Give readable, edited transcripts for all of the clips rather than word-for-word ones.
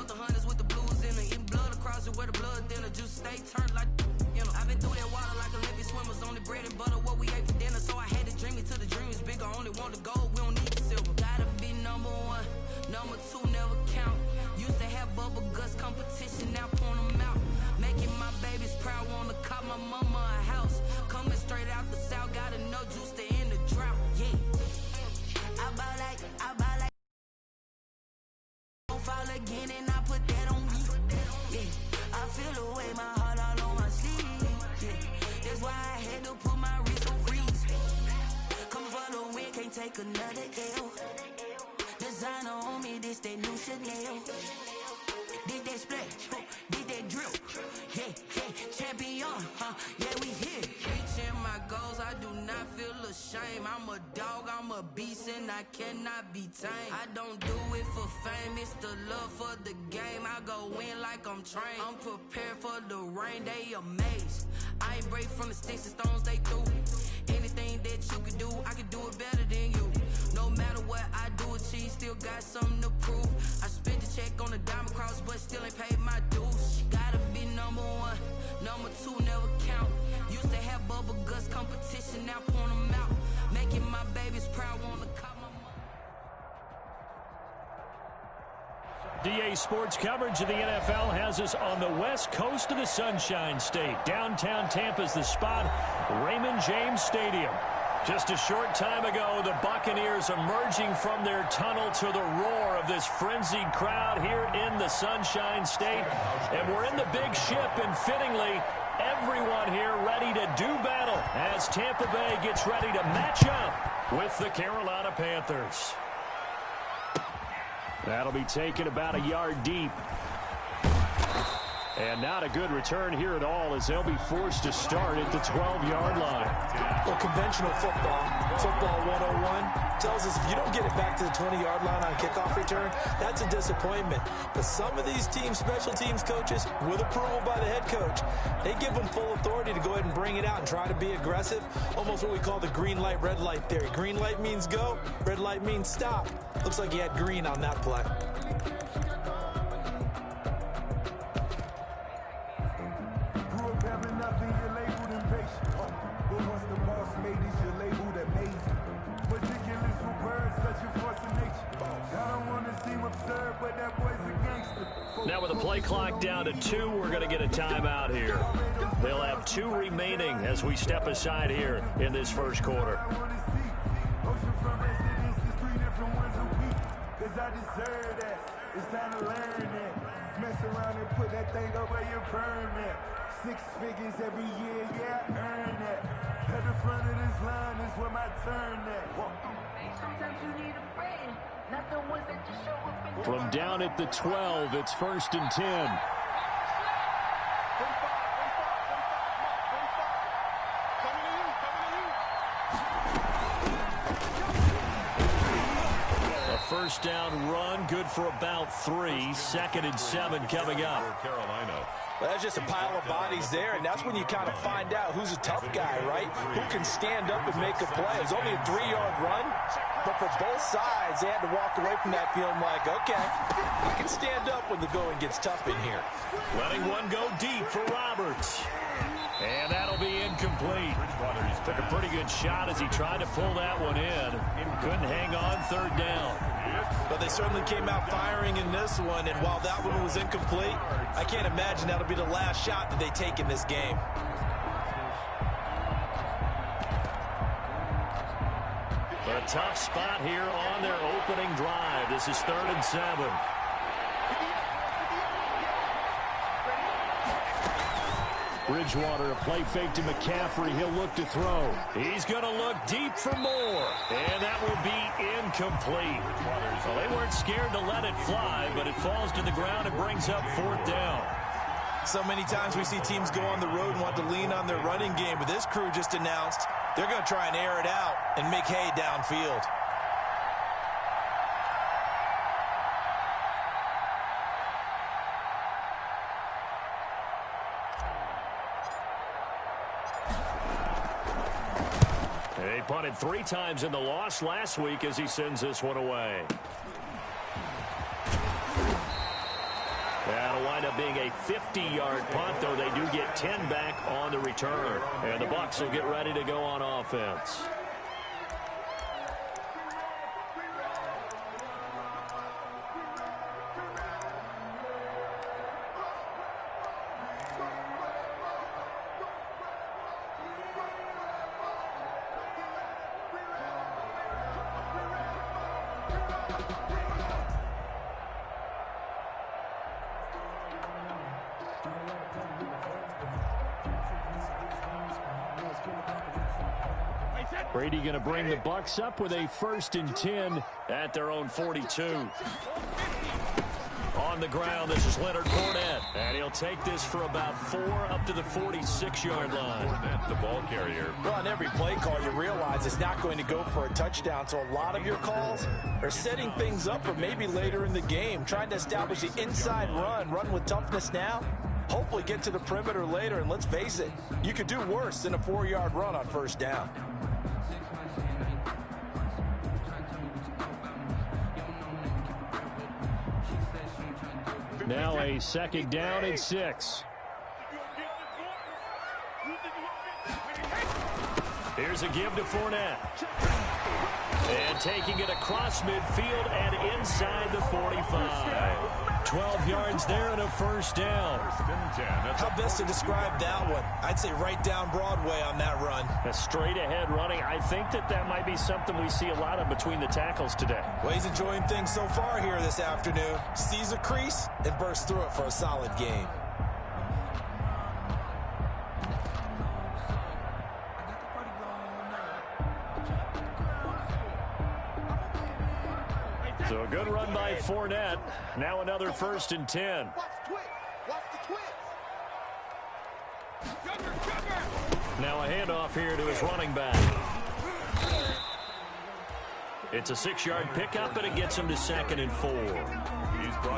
want the hunters with the blues in it. Eating blood across it where the blood thinner. Juice stay turned like, you know. I've been through that water like Olympic swimmers. Only bread and butter, what we ate for dinner. So I had to dream it till the dream is bigger. Only want the gold, we don't need the silver. Gotta be number one, number two never count. Used to have bubble guts competition, now point them out. Making my babies proud, wanna cop my mama a house. Coming straight out the south, gotta know juice to end the drought. Yeah, I buy like don't fall again and I put that on me. Yeah, I feel the way, my heart all on my sleeve. Yeah, that's why I had to put my wrist on freeze. Come for the win, can't take another L. Designer on me, this that new Chanel. Did that splash, did that drip. Yeah, champion, yeah, we here. Reaching my goals, I do not feel ashamed. I'm a dog, I'm a beast, and I cannot be tamed. I don't do it for fame, it's the love for the game. I go in like I'm trained. I'm prepared for the rain, they amazed. I ain't break from the sticks and stones they threw. Anything that you can do, I can do it better than you. No matter what I do, achieve, still got something to prove. I spent the check on the diamond cross, but still ain't paid my dues. Gotta be number one, number two never count. Used to have bubble guts competition, now point them out. Making my babies proud, wanna cop my DA Sports coverage of the NFL has us on the west coast of the Sunshine State. Downtown Tampa's the spot, Raymond James Stadium. Just a short time ago, the Buccaneers emerging from their tunnel to the roar of this frenzied crowd here in the Sunshine State. And we're in the big ship, and fittingly, everyone here ready to do battle as Tampa Bay gets ready to match up with the Carolina Panthers. That'll be taken about a yard deep. And not a good return here at all as they'll be forced to start at the 12-yard line. Well, conventional football 101, tells us if you don't get it back to the 20-yard line on kickoff return, that's a disappointment. But some of these teams, special teams coaches, with approval by the head coach, they give them full authority to go ahead and bring it out and try to be aggressive. Almost what we call the green light, red light theory. Green light means go, red light means stop. Looks like he had green on that play. Now with the play clock down to 2, we're going to get a timeout here. They'll have 2 remaining as we step aside here in this first quarter. It's time to learn that. Mess around and put that thing up where you burn that. 6 figures every year, yeah, I earn that. At the front of this line is where my turn at. Sometimes you need a friend, not the ones that just show up in From down at the 12, it's 1st and 10. First down run, good for about 3. 2nd and 7 coming up. Carolina. Well, that's just a pile of bodies there, and that's when you kind of find out who's a tough guy, right? Who can stand up and make a play. It was only a 3-yard run, but for both sides, they had to walk away from that feeling like, okay, I can stand up when the going gets tough in here. Letting one go deep for Roberts. And that'll be incomplete. Took a pretty good shot as he tried to pull that one in. Couldn't hang on 3rd down. But they certainly came out firing in this one, and while that one was incomplete, I can't imagine that'll be the last shot that they take in this game. But a tough spot here on their opening drive. This is 3rd and 7. Bridgewater, a play fake to McCaffrey. He'll look to throw. He's going to look deep for more. And that will be incomplete. Well, they weren't scared to let it fly, but it falls to the ground and brings up 4th down. So many times we see teams go on the road and want to lean on their running game, but this crew just announced they're going to try and air it out and make hay downfield. He punted 3 times in the loss last week as he sends this one away. wind up being a 50-yard punt, though they do get 10 back on the return. And the Bucs will get ready to go on offense. Brady going to bring the Bucs up with a 1st and 10 at their own 42. On the ground, this is Leonard Fournette, and he'll take this for about 4 up to the 46-yard line. Fournette, the ball carrier. Well, on every play call, you realize it's not going to go for a touchdown, so a lot of your calls are setting things up for maybe later in the game, trying to establish the inside run with toughness now, hopefully get to the perimeter later, and let's face it, you could do worse than a 4-yard run on 1st down. Now a 2nd down and 6. Here's a give to Fournette. And taking it across midfield and inside the 45. 12 yards there and a 1st down. How best to describe that one? I'd say right down Broadway on that run. A straight ahead running. I think that might be something we see a lot of between the tackles today. Well, he's enjoying things so far here this afternoon. Sees a crease and bursts through it for a solid game. So a good run by Fournette. Now another 1st and 10. Now a handoff here to his running back. It's a 6-yard pickup, and it gets him to 2nd and 4.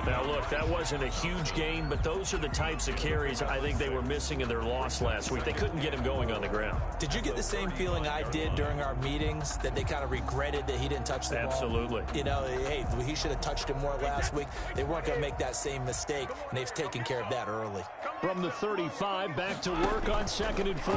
Now, look, that wasn't a huge gain, but those are the types of carries I think they were missing in their loss last week. They couldn't get him going on the ground. Did you get the same feeling I did during our meetings, that they kind of regretted that he didn't touch the ball? Absolutely. You know, hey, he should have touched it more last week. They weren't going to make that same mistake, and they've taken care of that early. From the 35, back to work on 2nd and 4.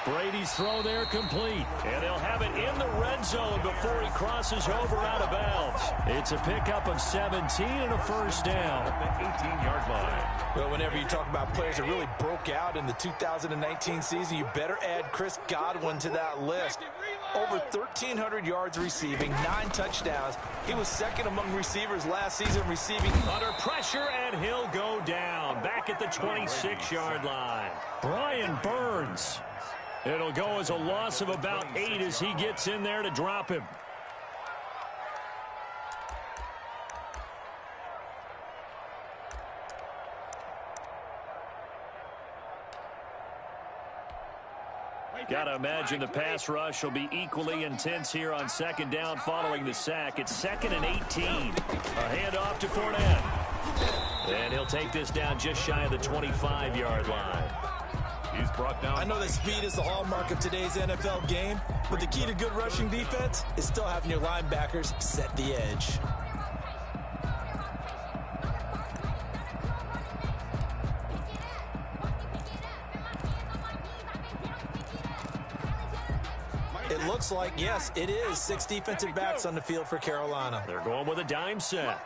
Brady's throw there complete. And they'll have it in the red zone before he crosses over out of bounds. It's a pickup of 17 and a 1st down. At the 18-yard line. Well, whenever you talk about players that really broke out in the 2019 season, you better add Chris Godwin to that list. Over 1,300 yards receiving, 9 touchdowns. He was 2nd among receivers last season receiving. Under pressure, and he'll go down. Back at the 26-yard line. Brian Burns. It'll go as a loss of about 8 as he gets in there to drop him. Got to imagine the pass rush will be equally intense here on 2nd down following the sack. It's 2nd and 18. A handoff to Fournette. And he'll take this down just shy of the 25-yard line. He's brought down. I know that speed is the hallmark of today's NFL game, but the key to good rushing defense is still having your linebackers set the edge. It looks like, yes, it is 6 defensive backs on the field for Carolina. They're going with a dime set.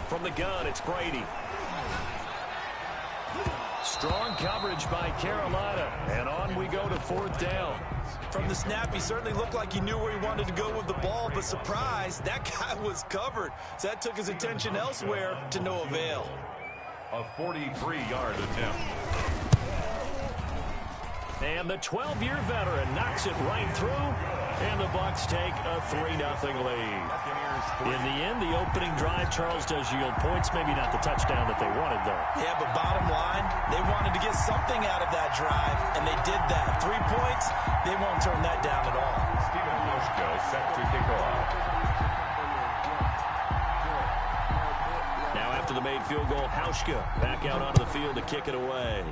From the gun, it's Brady. Strong coverage by Carolina, and on we go to 4th down. From the snap, he certainly looked like he knew where he wanted to go with the ball, but surprise, that guy was covered. So that took his attention elsewhere to no avail. A 43-yard attempt. And the 12-year veteran knocks it right through, and the Bucs take a 3-0 lead. In the end, the opening drive, Charles, does yield points. Maybe not the touchdown that they wanted, though. Yeah, but bottom line, they wanted to get something out of that drive, and they did that. 3 points, they won't turn that down at all. Steven Hauschka set to kick off. Now after the made field goal, Hauschka back out onto the field to kick it away.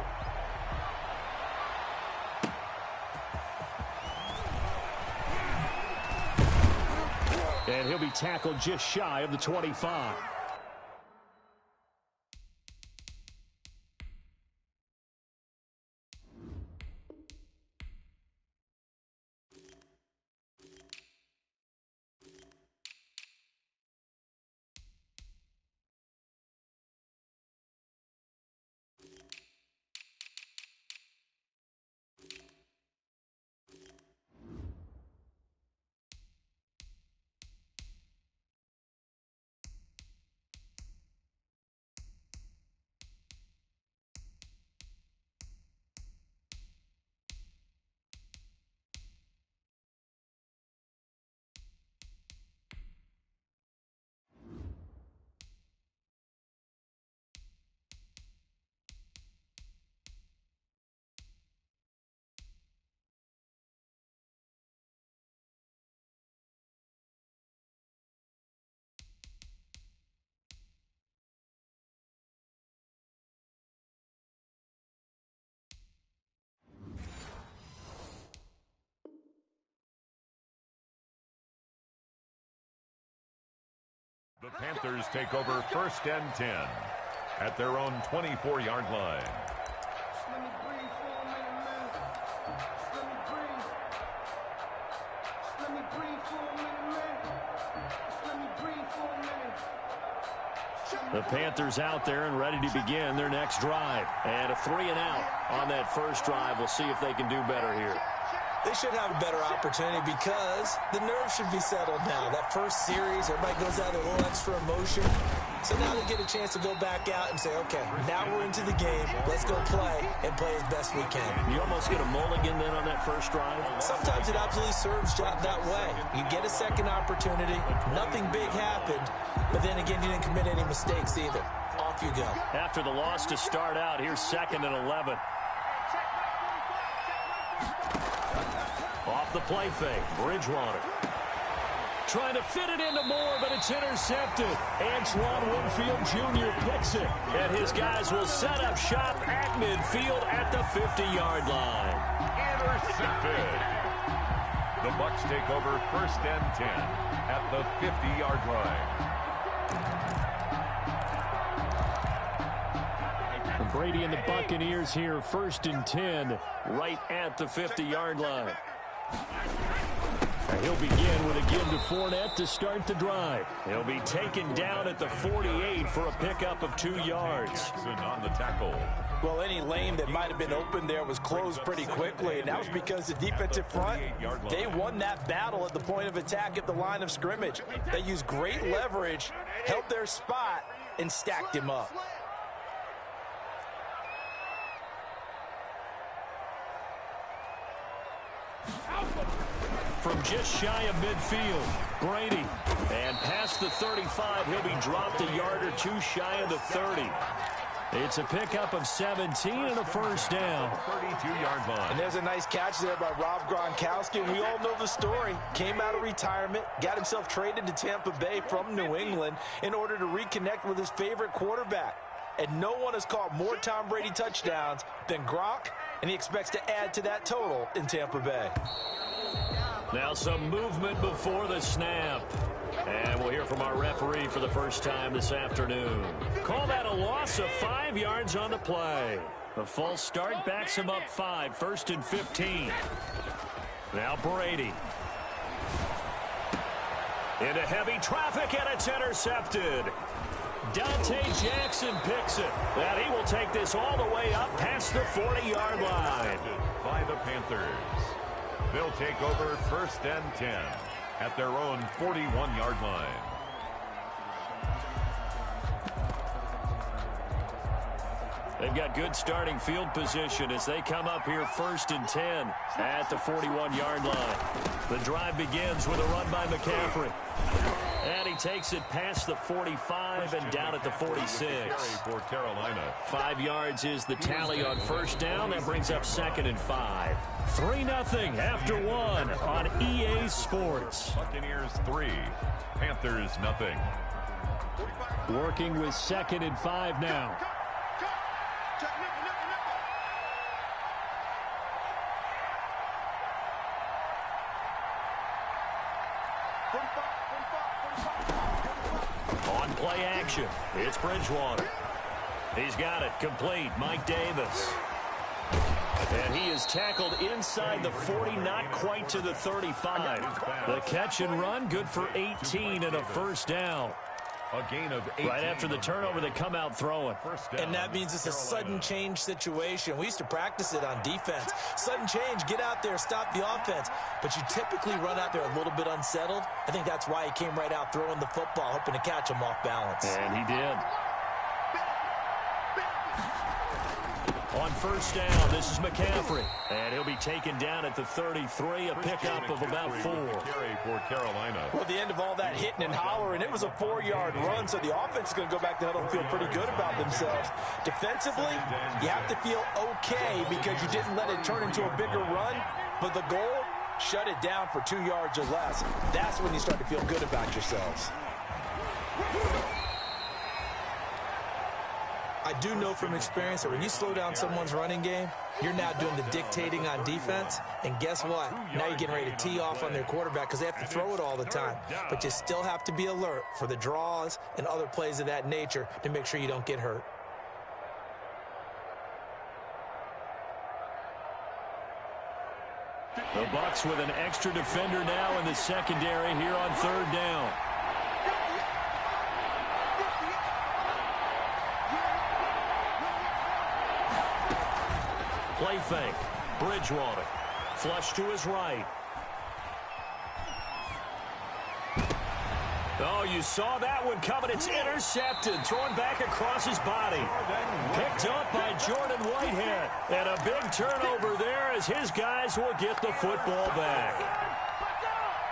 And he'll be tackled just shy of the 25. The Panthers take over 1st and 10 at their own 24-yard line. Let me breathe for a minute, man. Let me breathe. Let me breathe for a minute, man. Let me breathe for a minute. The Panthers out there and ready to begin their next drive. And a 3 and out on that first drive. We'll see if they can do better here. They should have a better opportunity because the nerves should be settled now. That first series, everybody goes out with a little extra emotion. So now they get a chance to go back out and say, okay, now we're into the game. Let's go play and play as best we can. You almost get a mulligan then on that first drive? Sometimes it absolutely serves that way. You get a second opportunity. Nothing big happened. But then again, you didn't commit any mistakes either. Off you go. After the loss to start out, here's 2nd and 11. Off the play fake, Bridgewater. Trying to fit it into Moore, but it's intercepted. Antoine Winfield Jr. picks it. And his guys will set up shop at midfield at the 50-yard line. Intercepted. The Bucs take over 1st and 10 at the 50-yard line. Brady and the Buccaneers here, 1st and 10, right at the 50-yard line. And he'll begin with a give to Fournette to start the drive. He'll be taken down at the 48 for a pickup of 2 yards. Jackson on the tackle. Well, any lane that might have been open there was closed pretty quickly, and that was because the defensive front, they won that battle at the point of attack at the line of scrimmage. They used great leverage, held their spot, and stacked him up. From just shy of midfield, Brady. And past the 35, he'll be dropped a yard or 2 shy of the 30. It's a pickup of 17 and a first down. 32-yard line. And there's a nice catch there by Rob Gronkowski. And we all know the story. Came out of retirement, got himself traded to Tampa Bay from New England in order to reconnect with his favorite quarterback. And no one has caught more Tom Brady touchdowns than Gronk, and he expects to add to that total in Tampa Bay. Now some movement before the snap. And we'll hear from our referee for the first time this afternoon. Call that a loss of 5 yards on the play. The false start backs him up 5, 1st and 15. Now Brady. Into heavy traffic, and it's intercepted. Dante Jackson picks it. And he will take this all the way up past the 40-yard line. By the Panthers. They'll take over 1st and 10 at their own 41-yard line. They've got good starting field position as they come up here 1st and 10 at the 41-yard line. The drive begins with a run by McCaffrey. And he takes it past the 45 and down at the 46. For Carolina. 5 yards is the tally on first down. That brings up 2nd and 5. 3-0 after 1 on EA Sports. Buccaneers 3, Panthers 0. Working with 2nd and 5 now. From 5. On play action, it's Bridgewater. He's got it, complete, Mike Davis. And he is tackled inside the 40, not quite to the 35. The catch and run, good for 18 and a first down. A gain of 18. Right after the turnover, they come out throwing. And that means it's a sudden change situation. We used to practice it on defense. Sudden change, get out there, stop the offense. But you typically run out there a little bit unsettled. I think that's why he came right out throwing the football, hoping to catch him off balance. And he did. On first down, this is McCaffrey. And he'll be taken down at the 33, a pickup of about 4. Carry for Carolina. Well, at the end of all that hitting and hollering, it was a 4-yard run, so the offense is going to go back to huddle and feel pretty good about themselves. Defensively, you have to feel okay because you didn't let it turn into a bigger run, but the goal, shut it down for 2 yards or less. That's when you start to feel good about yourselves. I do know from experience that when you slow down someone's running game, you're now doing the dictating on defense. And guess what? Now you're getting ready to tee off on their quarterback because they have to throw it all the time. But you still have to be alert for the draws and other plays of that nature to make sure you don't get hurt. The Bucs with an extra defender now in the secondary here on third down. Play fake. Bridgewater. Flush to his right. Oh, you saw that one coming. It's intercepted. Thrown back across his body. Picked up by Jordan Whitehead. And a big turnover there as his guys will get the football back.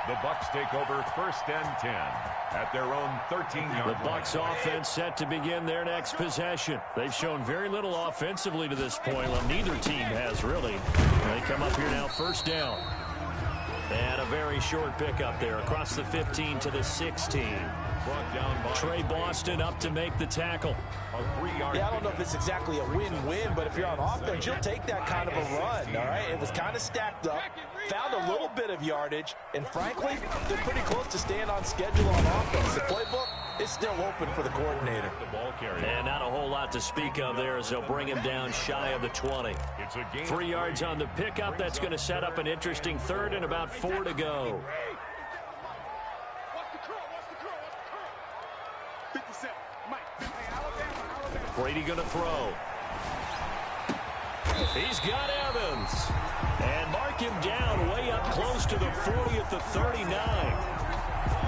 The Bucs take over first and 10 at their own 13-yard line. The Bucs offense set to begin their next possession. They've shown very little offensively to this point. Well, neither team has really. They come up here now first down. And a very short pickup there across the 15 to the 16. Brought down by Trey Boston up to make the tackle. a 3-yard. Yeah, I don't know if it's exactly a win-win, but if you're on offense, you'll take that kind of a run, all right? It was kind of stacked up, found a little bit of yardage, and frankly, they're pretty close to staying on schedule on offense. The playbook is still open for the coordinator. The ball carrier. And not a whole lot to speak of there as they'll bring him down shy of the 20. It's a game. 3 yards on the pickup. That's going to set up an interesting third and about 4 to go. Brady going to throw. He's got Evans. And mark him down way up close to the 40 at the 39.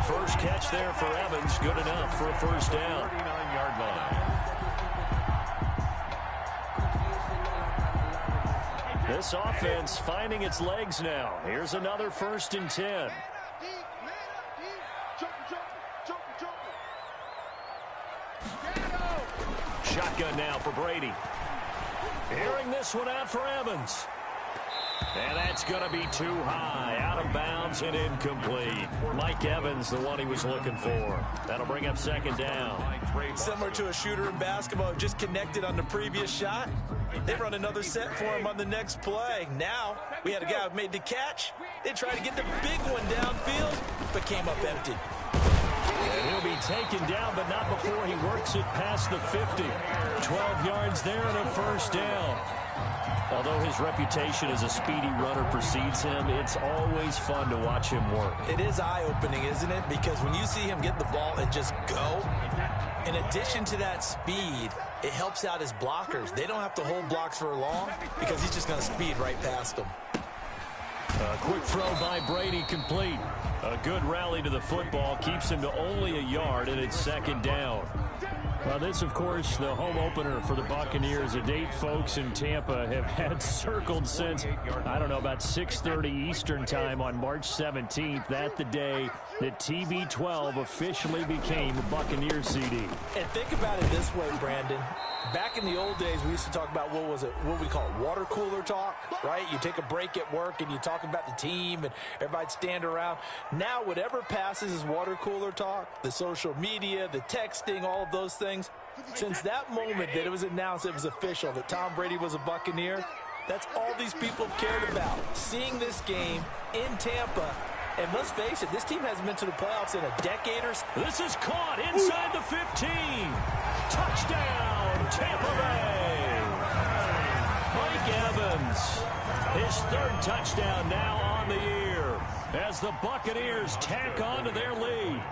First catch there for Evans. Good enough for a first down. 39-yard line. This offense finding its legs now. Here's another first and 10. Shotgun now for Brady. Airing this one out for Evans. And that's going to be too high. Out of bounds and incomplete. Mike Evans, the one he was looking for. That'll bring up second down. Similar to a shooter in basketball who just connected on the previous shot. They run another set for him on the next play. Now, we had a guy who made the catch. They tried to get the big one downfield, but came up empty. And he'll be taken down, but not before he works it past the 50. 12 yards there and a first down. Although his reputation as a speedy runner precedes him, it's always fun to watch him work. It is eye-opening, isn't it? Because when you see him get the ball and just go, in addition to that speed, it helps out his blockers. They don't have to hold blocks for long because he's just going to speed right past them. A quick throw by Brady complete. A good rally to the football keeps him to only a yard, and it's second down. Well, this, of course, the home opener for the Buccaneers, a date folks in Tampa have had circled since, I don't know, about 6:30 Eastern time on March 17th. That the day that TB12 officially became a Buccaneer CD. And think about it this way, Brandon. Back in the old days, we used to talk about, what we call water cooler talk, right? You take a break at work and you talk about the team and everybody'd stand around. Now, whatever passes is water cooler talk, the social media, the texting, all of those things. Since that moment that it was announced, it was official, that Tom Brady was a Buccaneer, that's all these people have cared about. Seeing this game in Tampa And let's face it, this team hasn't been to the playoffs in a decade or so. This is caught inside the 15. Touchdown, Tampa Bay. Mike Evans, his third touchdown now on the year as the Buccaneers tack on to their lead.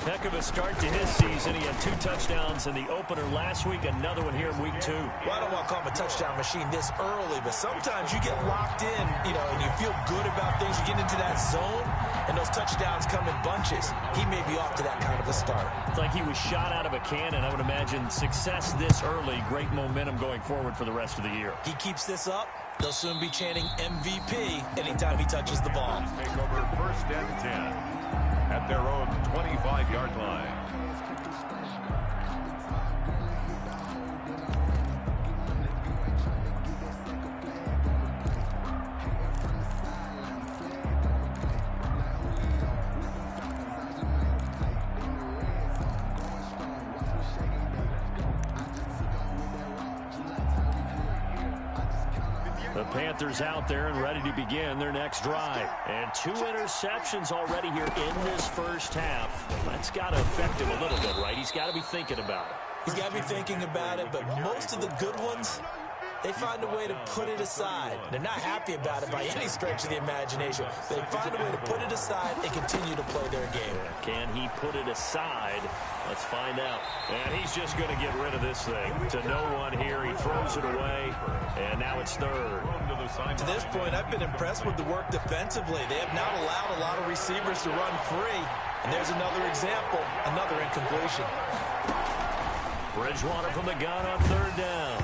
Heck of a start to his season. He had 2 touchdowns in the opener last week, another one here in week 2. Well, I don't want to call him a touchdown machine this early, but sometimes you get locked in, and you feel good about things. You get into that zone, and those touchdowns come in bunches. He may be off to that kind of a start. It's like he was shot out of a cannon. I would imagine success this early, great momentum going forward for the rest of the year. He keeps this up, they'll soon be chanting MVP anytime he touches the ball. Take over 1st and 10 at their own 25-yard line. The Panthers out there and ready to begin their next drive. And 2 interceptions already here in this first half. That's got to affect him a little bit, right? He's got to be thinking about it. He's got to be thinking about it, but most of the good ones, they find a way to put it aside. They're not happy about it by any stretch of the imagination. They find a way to put it aside and continue to play their game. Can he put it aside? Let's find out. And he's just going to get rid of this thing. To no one here. He throws it away. And now it's 3rd. To this point, I've been impressed with the work defensively. They have not allowed a lot of receivers to run free. And there's another example, another incompletion. Bridgewater from the gun on 3rd down.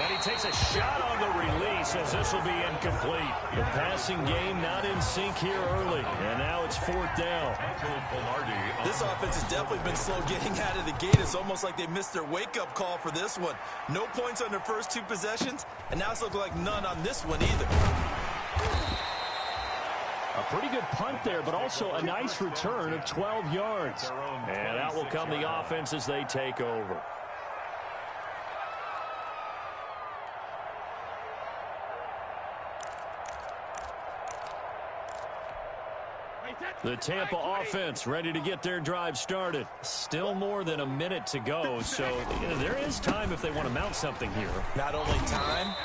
And he takes a shot on the release as this will be incomplete. The passing game not in sync here early. And now it's 4th down. This offense has definitely been slow getting out of the gate. It's almost like they missed their wake-up call for this one. No points on their first 2 possessions, and now it's looking like none on this one either. A pretty good punt there, but also a nice return of 12 yards. And out will come the offense as they take over. The Tampa offense ready to get their drive started. Still more than a minute to go, so there is time if they want to mount something here. Not only time,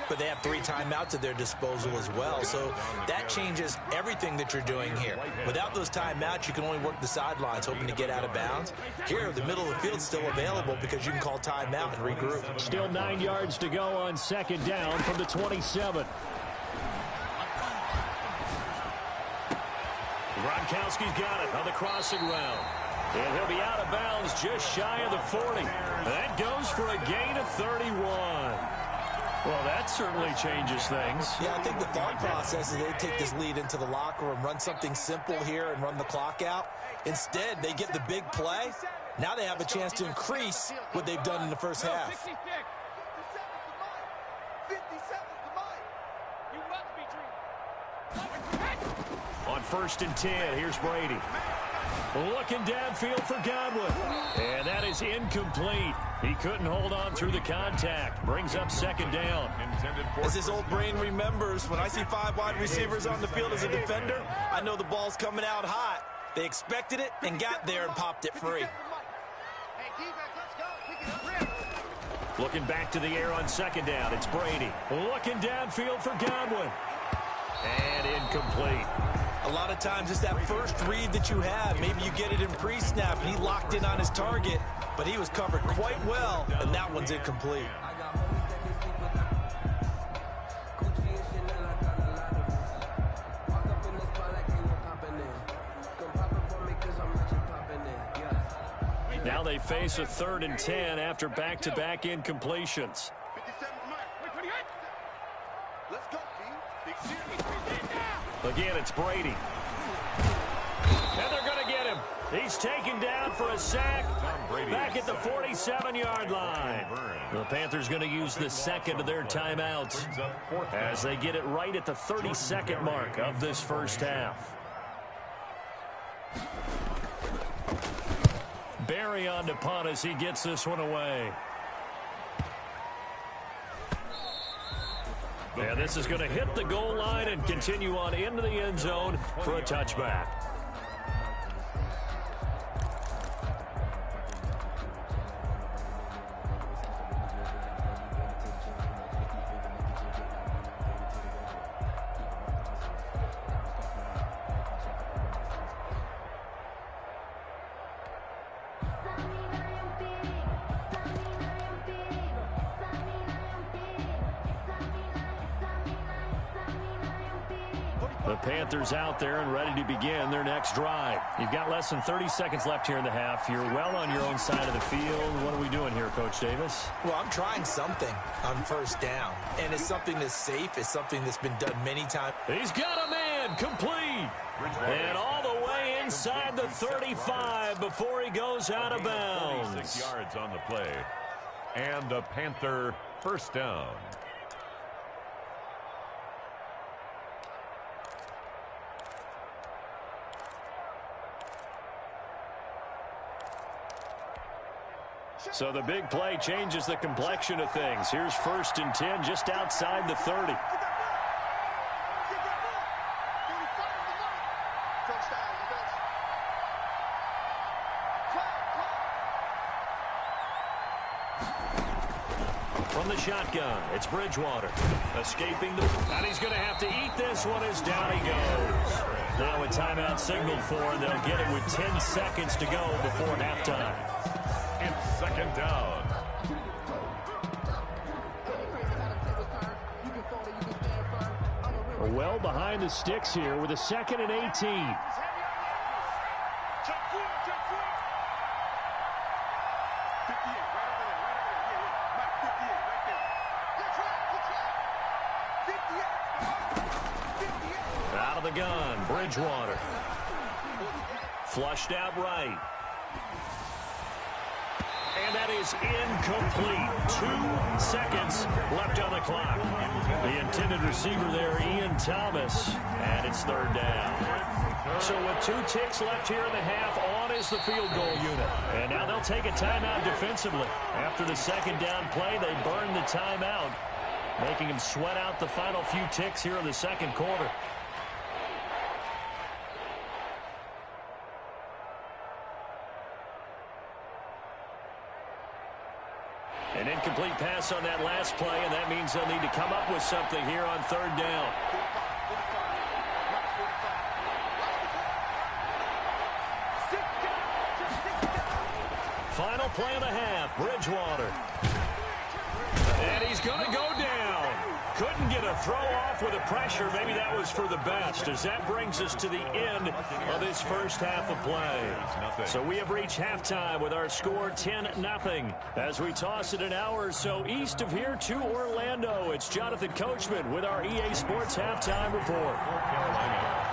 but they have 3 timeouts at their disposal as well, so that changes everything that you're doing here. Without those timeouts, you can only work the sidelines, hoping to get out of bounds. Here, the middle of the field is still available because you can call timeout and regroup. Still 9 yards to go on 2nd down from the 27. Gronkowski's got it on the crossing route. And he'll be out of bounds just shy of the 40. That goes for a gain of 31. Well, that certainly changes things. Yeah, I think the thought process is they take this lead into the locker room, run something simple here and run the clock out. Instead, they get the big play. Now they have a chance to increase what they've done in the first half. On 1st and 10, here's Brady. Looking downfield for Godwin. And that is incomplete. He couldn't hold on through the contact. Brings up 2nd down. As his old brain remembers, when I see 5 wide receivers on the field as a defender, I know the ball's coming out hot. They expected it and got there and popped it free. Looking back to the air on 2nd down. It's Brady. Looking downfield for Godwin. And incomplete. A lot of times it's that first read that you have. Maybe you get it in pre-snap and he locked in on his target, but he was covered quite well, and that one's incomplete. Now they face a 3rd and 10 after back-to-back incompletions. Again, it's Brady. And they're going to get him. He's taken down for a sack back at the 47-yard line. The Panthers going to use the 2nd of their timeouts as they get it right at the 32nd mark of this first half. Barry on to punt as he gets this one away. And this is going to hit the goal line and continue on into the end zone for a touchback. The Panthers out there and ready to begin their next drive. You've got less than 30 seconds left here in the half. You're well on your own side of the field. What are we doing here, Coach Davis? Well, I'm trying something on first down, and it's something that's safe. It's something that's been done many times. He's got a man complete. And all the way inside the 35 before he goes out of bounds. 46 yards on the play. And a Panther first down. So the big play changes the complexion of things. Here's 1st and 10 just outside the 30. From the shotgun, it's Bridgewater. Escaping the... And he's going to have to eat this one as down he goes. Now a timeout signaled for, and they'll get it with 10 seconds to go before halftime. It's second down. Well behind the sticks here with a 2nd and 18. Out of the gun, Bridgewater. Flushed out right. And that is incomplete. 2 seconds left on the clock. The intended receiver there, Ian Thomas, and it's 3rd down. So with 2 ticks left here in the half, on is the field goal unit. And now they'll take a timeout defensively. After the 2nd down play, they burn the timeout, making them sweat out the final few ticks here in the 2nd quarter. An incomplete pass on that last play, and that means they'll need to come up with something here on 3rd down. Final play of the half, Bridgewater. And he's going to go down. Couldn't get a throw off with the pressure. Maybe that was for the best, as that brings us to the end of this first half of play. So we have reached halftime with our score 10-0. As we toss it an hour or so east of here to Orlando, it's Jonathan Coachman with our EA Sports Halftime Report.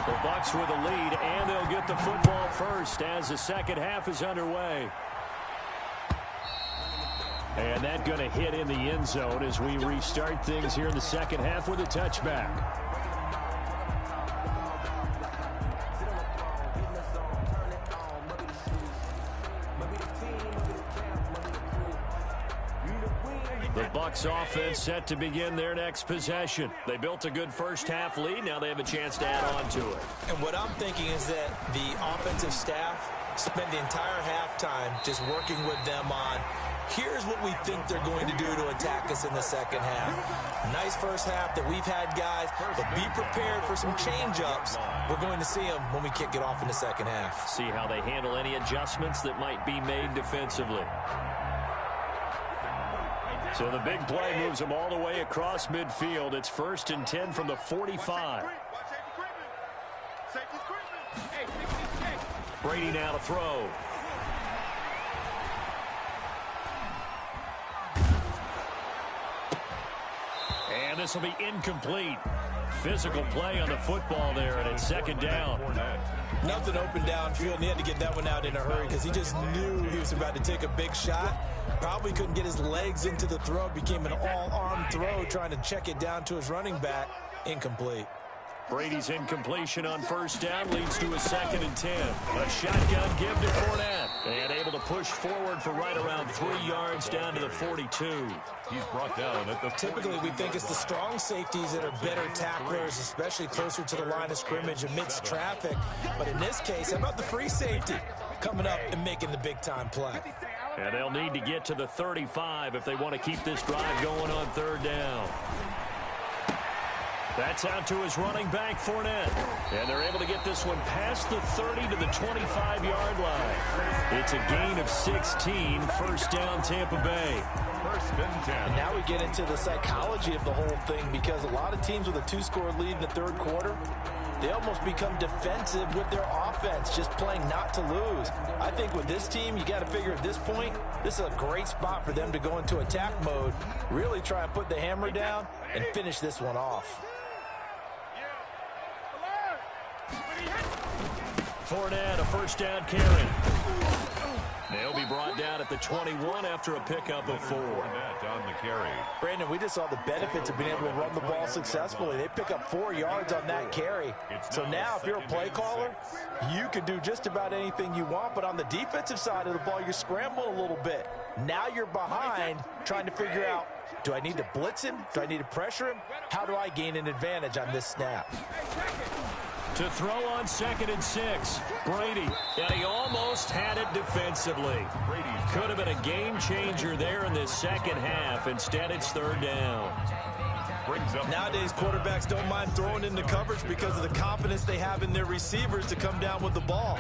The Bucs with a lead, and they'll get the football first as the second half is underway. And that going to hit in the end zone as we restart things here in the second half with a touchback. The Bucs offense set to begin their next possession. They built a good first half lead. Now they have a chance to add on to it. And what I'm thinking is that the offensive staff spent the entire halftime just working with them on, here's what we think they're going to do to attack us in the second half. Nice first half that we've had, guys, but be prepared for some change-ups. We're going to see them when we kick it off in the second half. See how they handle any adjustments that might be made defensively. So the big play moves them all the way across midfield. It's 1st and 10 from the 45. Brady now to throw. And this will be incomplete. Physical play on the football there, and it's 2nd down. Nothing open downfield, and he had to get that one out in a hurry because he just knew he was about to take a big shot. Probably couldn't get his legs into the throw. Became an all-arm throw, trying to check it down to his running back. Incomplete. Brady's incompletion on first down leads to a 2nd and 10. A shotgun give to Fournette. And able to push forward for right around 3 yards down to the 42. He's brought down at the Typically, we think it's the strong safeties that are better tacklers, especially closer to the line of scrimmage amidst traffic. But in this case, how about the free safety coming up and making the big-time play? And they'll need to get to the 35 if they want to keep this drive going on 3rd down. That's out to his running back, Fournette. And they're able to get this one past the 30 to the 25-yard line. It's a gain of 16, 1st down, Tampa Bay. 1st and 10. And now we get into the psychology of the whole thing, because a lot of teams with a 2-score lead in the 3rd quarter, they almost become defensive with their offense, just playing not to lose. I think with this team, you got to figure at this point, this is a great spot for them to go into attack mode, really try and put the hammer down and finish this one off. Fournette, a 1st down carry. They'll be brought down at the 21 after a pickup of 4. Fournette on the carry. Brandon, we just saw the benefits of being able to run the ball successfully. They pick up 4 yards on that carry. So now if you're a play caller, you can do just about anything you want. But on the defensive side of the ball, you're scrambling a little bit. Now you're behind trying to figure out, do I need to blitz him? Do I need to pressure him? How do I gain an advantage on this snap? To throw on 2nd and 6. Brady. And he almost had it defensively. Could have been a game changer there in this 2nd half. Instead, it's 3rd down. Nowadays, quarterbacks don't mind throwing into coverage because of the confidence they have in their receivers to come down with the ball.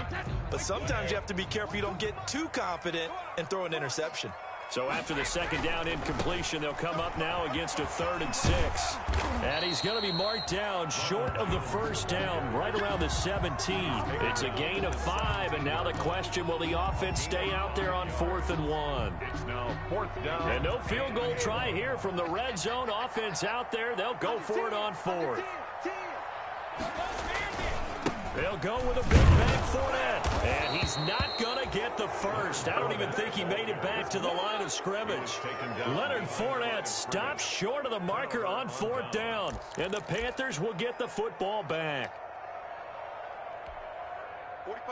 But sometimes you have to be careful you don't get too confident and throw an interception. So after the 2nd down incompletion, they'll come up now against a 3rd and 6. And he's going to be marked down short of the 1st down, right around the 17. It's a gain of 5, and now the question, will the offense stay out there on 4th and 1? It's now 4th down. And no field goal try here from the red zone offense out there. They'll go for it on 4th. They'll go with a big back Fournette, and he's not going to get the 1st. I don't even think he made it back to the line of scrimmage. Leonard Fournette stops short of the marker on 4th down, and the Panthers will get the football back.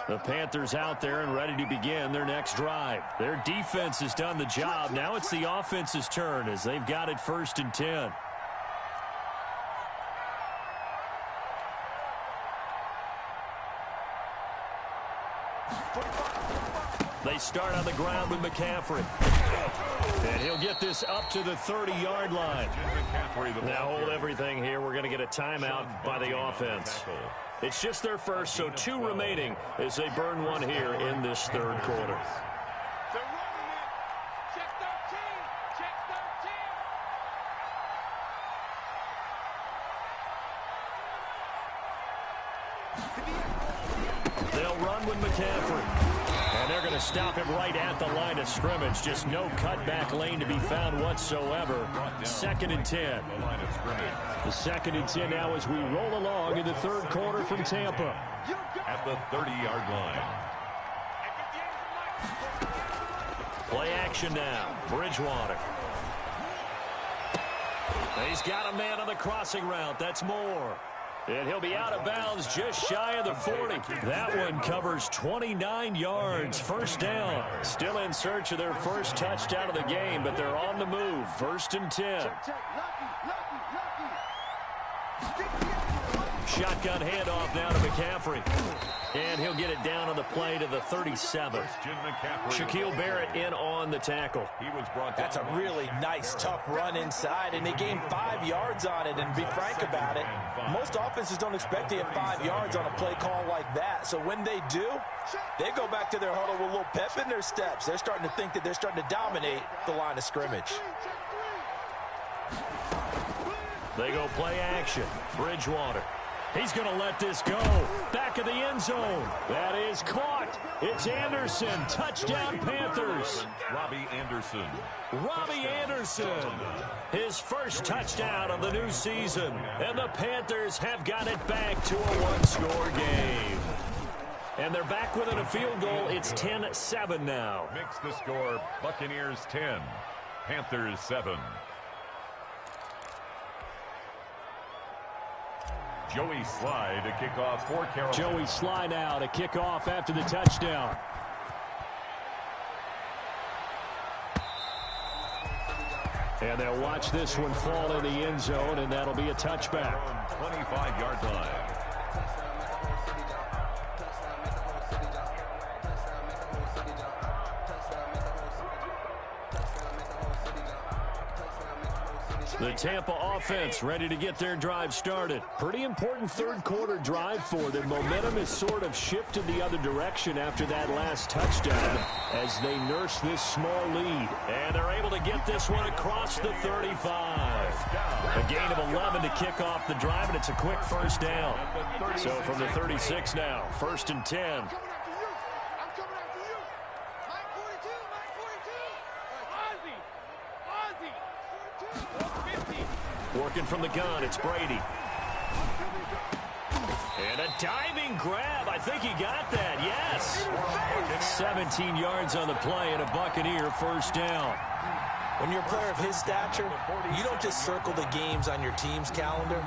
The Panthers out there and ready to begin their next drive. Their defense has done the job. Now it's the offense's turn as they've got it 1st and 10. They start on the ground with McCaffrey. And he'll get this up to the 30-yard line. Now hold everything here. We're going to get a timeout by the offense. It's just their first, so 2 remaining as they burn one here in this 3rd quarter. They'll run with McCaffrey. And they're going to stop him right at the line of scrimmage. Just no cutback lane to be found whatsoever. 2nd and 10. The 2nd and 10 now as we roll along in the 3rd quarter from Tampa. At the 30-yard line. Play action now. Bridgewater. He's got a man on the crossing route. That's Moore. And he'll be out of bounds just shy of the 40. That one covers 29 yards. 1st down. Still in search of their 1st touchdown of the game, but they're on the move. 1st and 10. Shotgun handoff now to McCaffrey. And he'll get it down on the play to the 37. Shaquille Barrett in on the tackle. That's a really nice, tough run inside, and they gained 5 yards on it. And to be frank about it, most offenses don't expect to get 5 yards on a play call like that. So when they do, they go back to their huddle with a little pep in their steps. They're starting to think that they're starting to dominate the line of scrimmage. They go play action. Bridgewater. He's going to let this go. Back of the end zone. That is caught. It's Anderson. Touchdown, Panthers. Robbie Anderson. Robbie Anderson. His 1st touchdown of the new season. And the Panthers have got it back to a 1-score game. And they're back within a field goal. It's 10-7 now. Makes the score Buccaneers 10, Panthers 7. Joey Sly to kick off for Carolina. Joey Sly now to kick off after the touchdown. And they'll watch this one fall in the end zone, and that'll be a touchback. 25-yard line. The Tampa offense ready to get their drive started. Pretty important third quarter drive for them. Momentum has sort of shifted the other direction after that last touchdown as they nurse this small lead. And they're able to get this one across the 35. A gain of 11 to kick off the drive, and it's a quick first down. So from the 36 now, 1st and 10. Working from the gun, it's Brady. And a diving grab. I think he got that, yes. 17 yards on the play and a Buccaneer first down. When you're a player of his stature, you don't just circle the games on your team's calendar.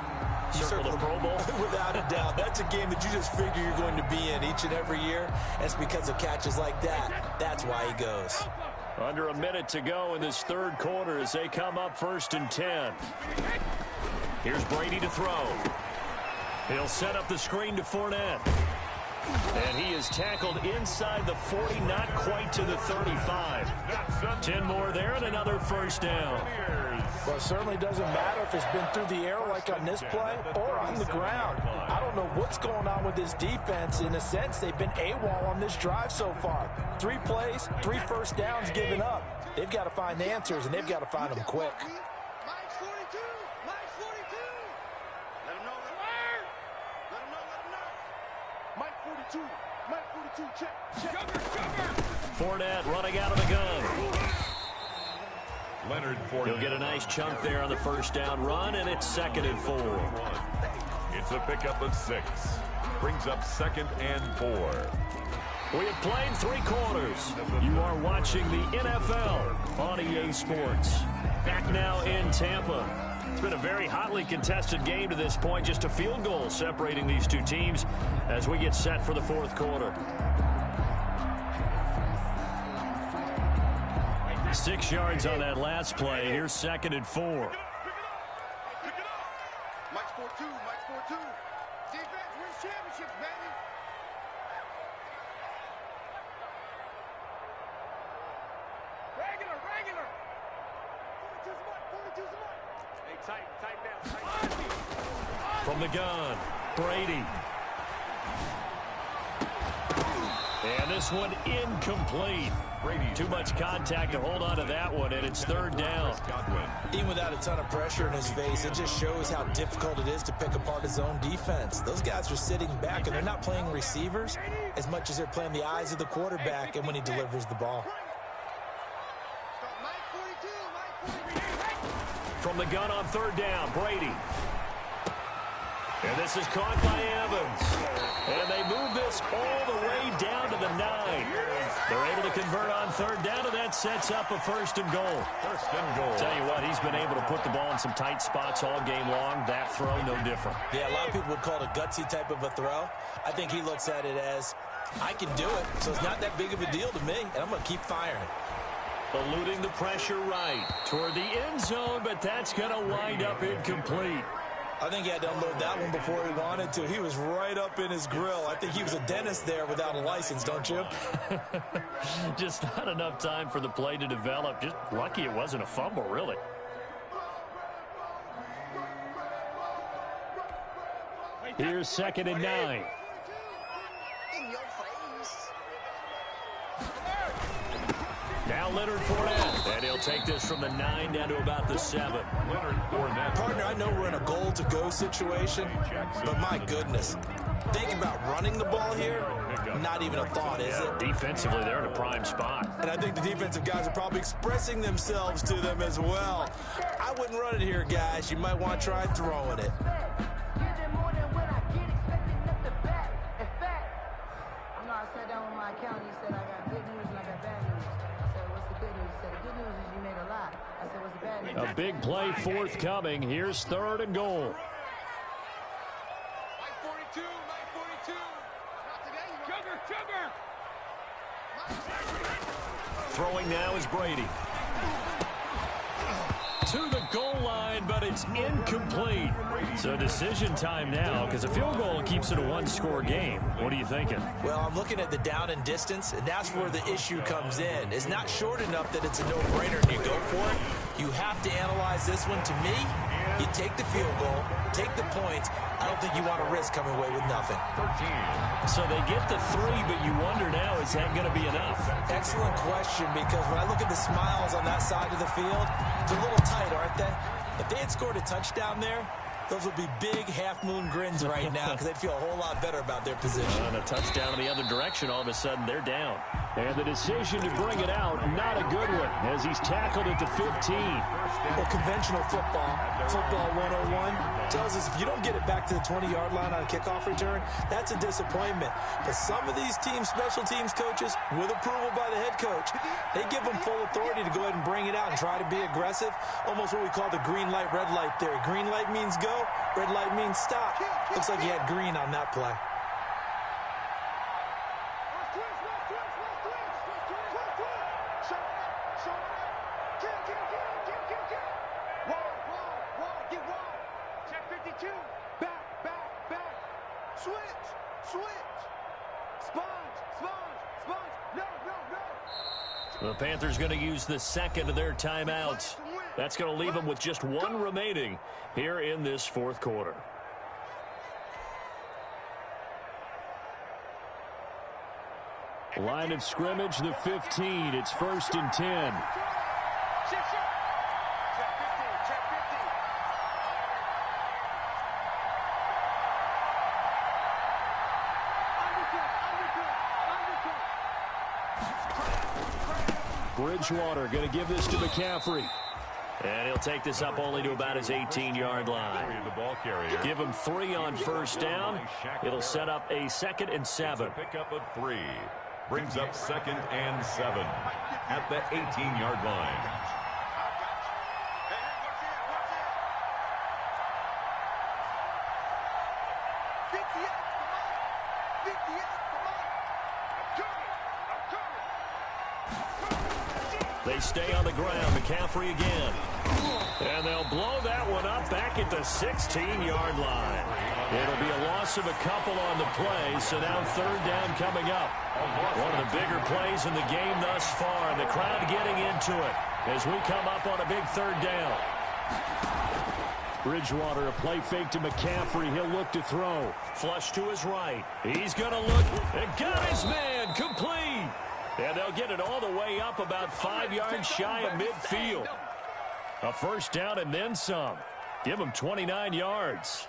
You circle the Pro Bowl? Without a doubt. That's a game that you just figure you're going to be in each and every year. And it's because of catches like that. That's why he goes. Under a minute to go in this third quarter as they come up 1st and 10. Here's Brady to throw. He'll set up the screen to Fournette. And he is tackled inside the 40, not quite to the 35. 10 more there and another first down. Well, it certainly doesn't matter if it's been through the air like on this play or on the ground. I don't know what's going on with this defense. In a sense, they've been AWOL on this drive so far. 3 plays, 3 first downs given up. They've got to find answers, and they've got to find them quick. Mike's 42. Mike's 42. Let him know. Let him know. Mike 42. Mike 42. Check. Fournette running out of the gun. Leonard Fournette. He'll get a nice chunk there on the first down run, and it's 2nd and 4. It's a pickup of 6. Brings up 2nd and 4. We have played 3 quarters. You are watching the NFL on EA Sports. Back now in Tampa. It's been a very hotly contested game to this point. Just a field goal separating these two teams as we get set for the 4th quarter. 6 yards on that last play. Here's 2nd and 4. Pick it up. Mike's 4-2. Mike's 4-2. Defense wins championships, baby. Regular. 42's a month. Hey, tight down. From the gun, Brady. And this one incomplete. Brady. Too much contact to hold on to that one, and it's 3rd down. Even without a ton of pressure in his face, it just shows how difficult it is to pick apart his own defense. Those guys are sitting back, and they're not playing receivers as much as they're playing the eyes of the quarterback and when he delivers the ball. From the gun on 3rd down, Brady. And this is caught by Evans. And they move this all the way down to the 9. They're able to convert on 3rd down, and that sets up a 1st and goal. 1st and goal. Tell you what, he's been able to put the ball in some tight spots all game long. That throw, no different. Yeah, a lot of people would call it a gutsy type of a throw. I think he looks at it as, I can do it, so it's not that big of a deal to me, and I'm going to keep firing. Eluding the pressure right toward the end zone, but that's going to wind up incomplete. I think he had to unload that one before he wanted to. He was right up in his grill. I think he was a dentist there without a license, don't you? Just not enough time for the play to develop. Just lucky it wasn't a fumble, really. Here's 2nd and 9. Now Leonard Fournette, and he'll take this from the 9 down to about the 7. Leonard Fournette. Partner, I know we're in a goal-to-go situation, but my goodness, think about running the ball here, not even a thought, is it? Defensively, they're in a prime spot. And I think the defensive guys are probably expressing themselves to them as well. I wouldn't run it here, guys. You might want to try throwing it. I sat down with my accountant. He said, I got good news and I got bad news. I said, what's the good news? He said, the good news is you made a lot. I said, what's the bad news? A big play forthcoming. Here's 3rd and goal. Throwing now is Brady. To the goal line, but it's incomplete. So decision time now, because a field goal keeps it a one-score game. What are you thinking? Well, I'm looking at the down and distance, and that's where the issue comes in. It's not short enough that it's a no-brainer and you go for it. You have to analyze this one. To me, you take the field goal, take the points. I don't think you want to risk coming away with nothing. 13. So they get the 3, but you wonder now, is that going to be enough? Excellent question, because when I look at the smiles on that side of the field, they're a little tight, aren't they? If they had scored a touchdown there, those would be big half-moon grins right now because they'd feel a whole lot better about their position. And a touchdown in the other direction, all of a sudden they're down. And the decision to bring it out, not a good one, as he's tackled at the 15. Well, conventional football 101, tells us if you don't get it back to the 20-yard line on a kickoff return, that's a disappointment. But some of these teams, special teams coaches, with approval by the head coach, they give them full authority to go ahead and bring it out and try to be aggressive, almost what we call the green light, red light theory. Green light means go, red light means stop. Looks like he had green on that play. The Panthers going to use the second of their timeouts. That's going to leave them with just one remaining here in this fourth quarter. Line of scrimmage, the 15. It's 1st and 10. Bridgewater going to give this to McCaffrey. And he'll take this up only to about his 18-yard line. The ball carrier. Give him 3 on first down. It'll set up a 2nd and 7. Pick up of 3. Brings up 2nd and 7 at the 18-yard line. They stay on the ground. McCaffrey again. And they'll blow that one up back at the 16-yard line. It'll be a loss of a couple on the play, so now 3rd down coming up. One of the bigger plays in the game thus far, and the crowd getting into it as we come up on a big 3rd down. Bridgewater, a play fake to McCaffrey. He'll look to throw. Flush to his right. He's going to look and got his man complete. And they'll get it all the way up about 5 yards shy of midfield. A 1st down and then some. Give them 29 yards.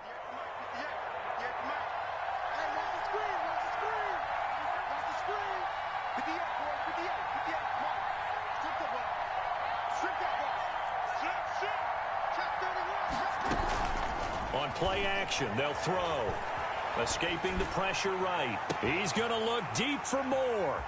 On play action, they'll throw. Escaping the pressure right. He's going to look deep for more.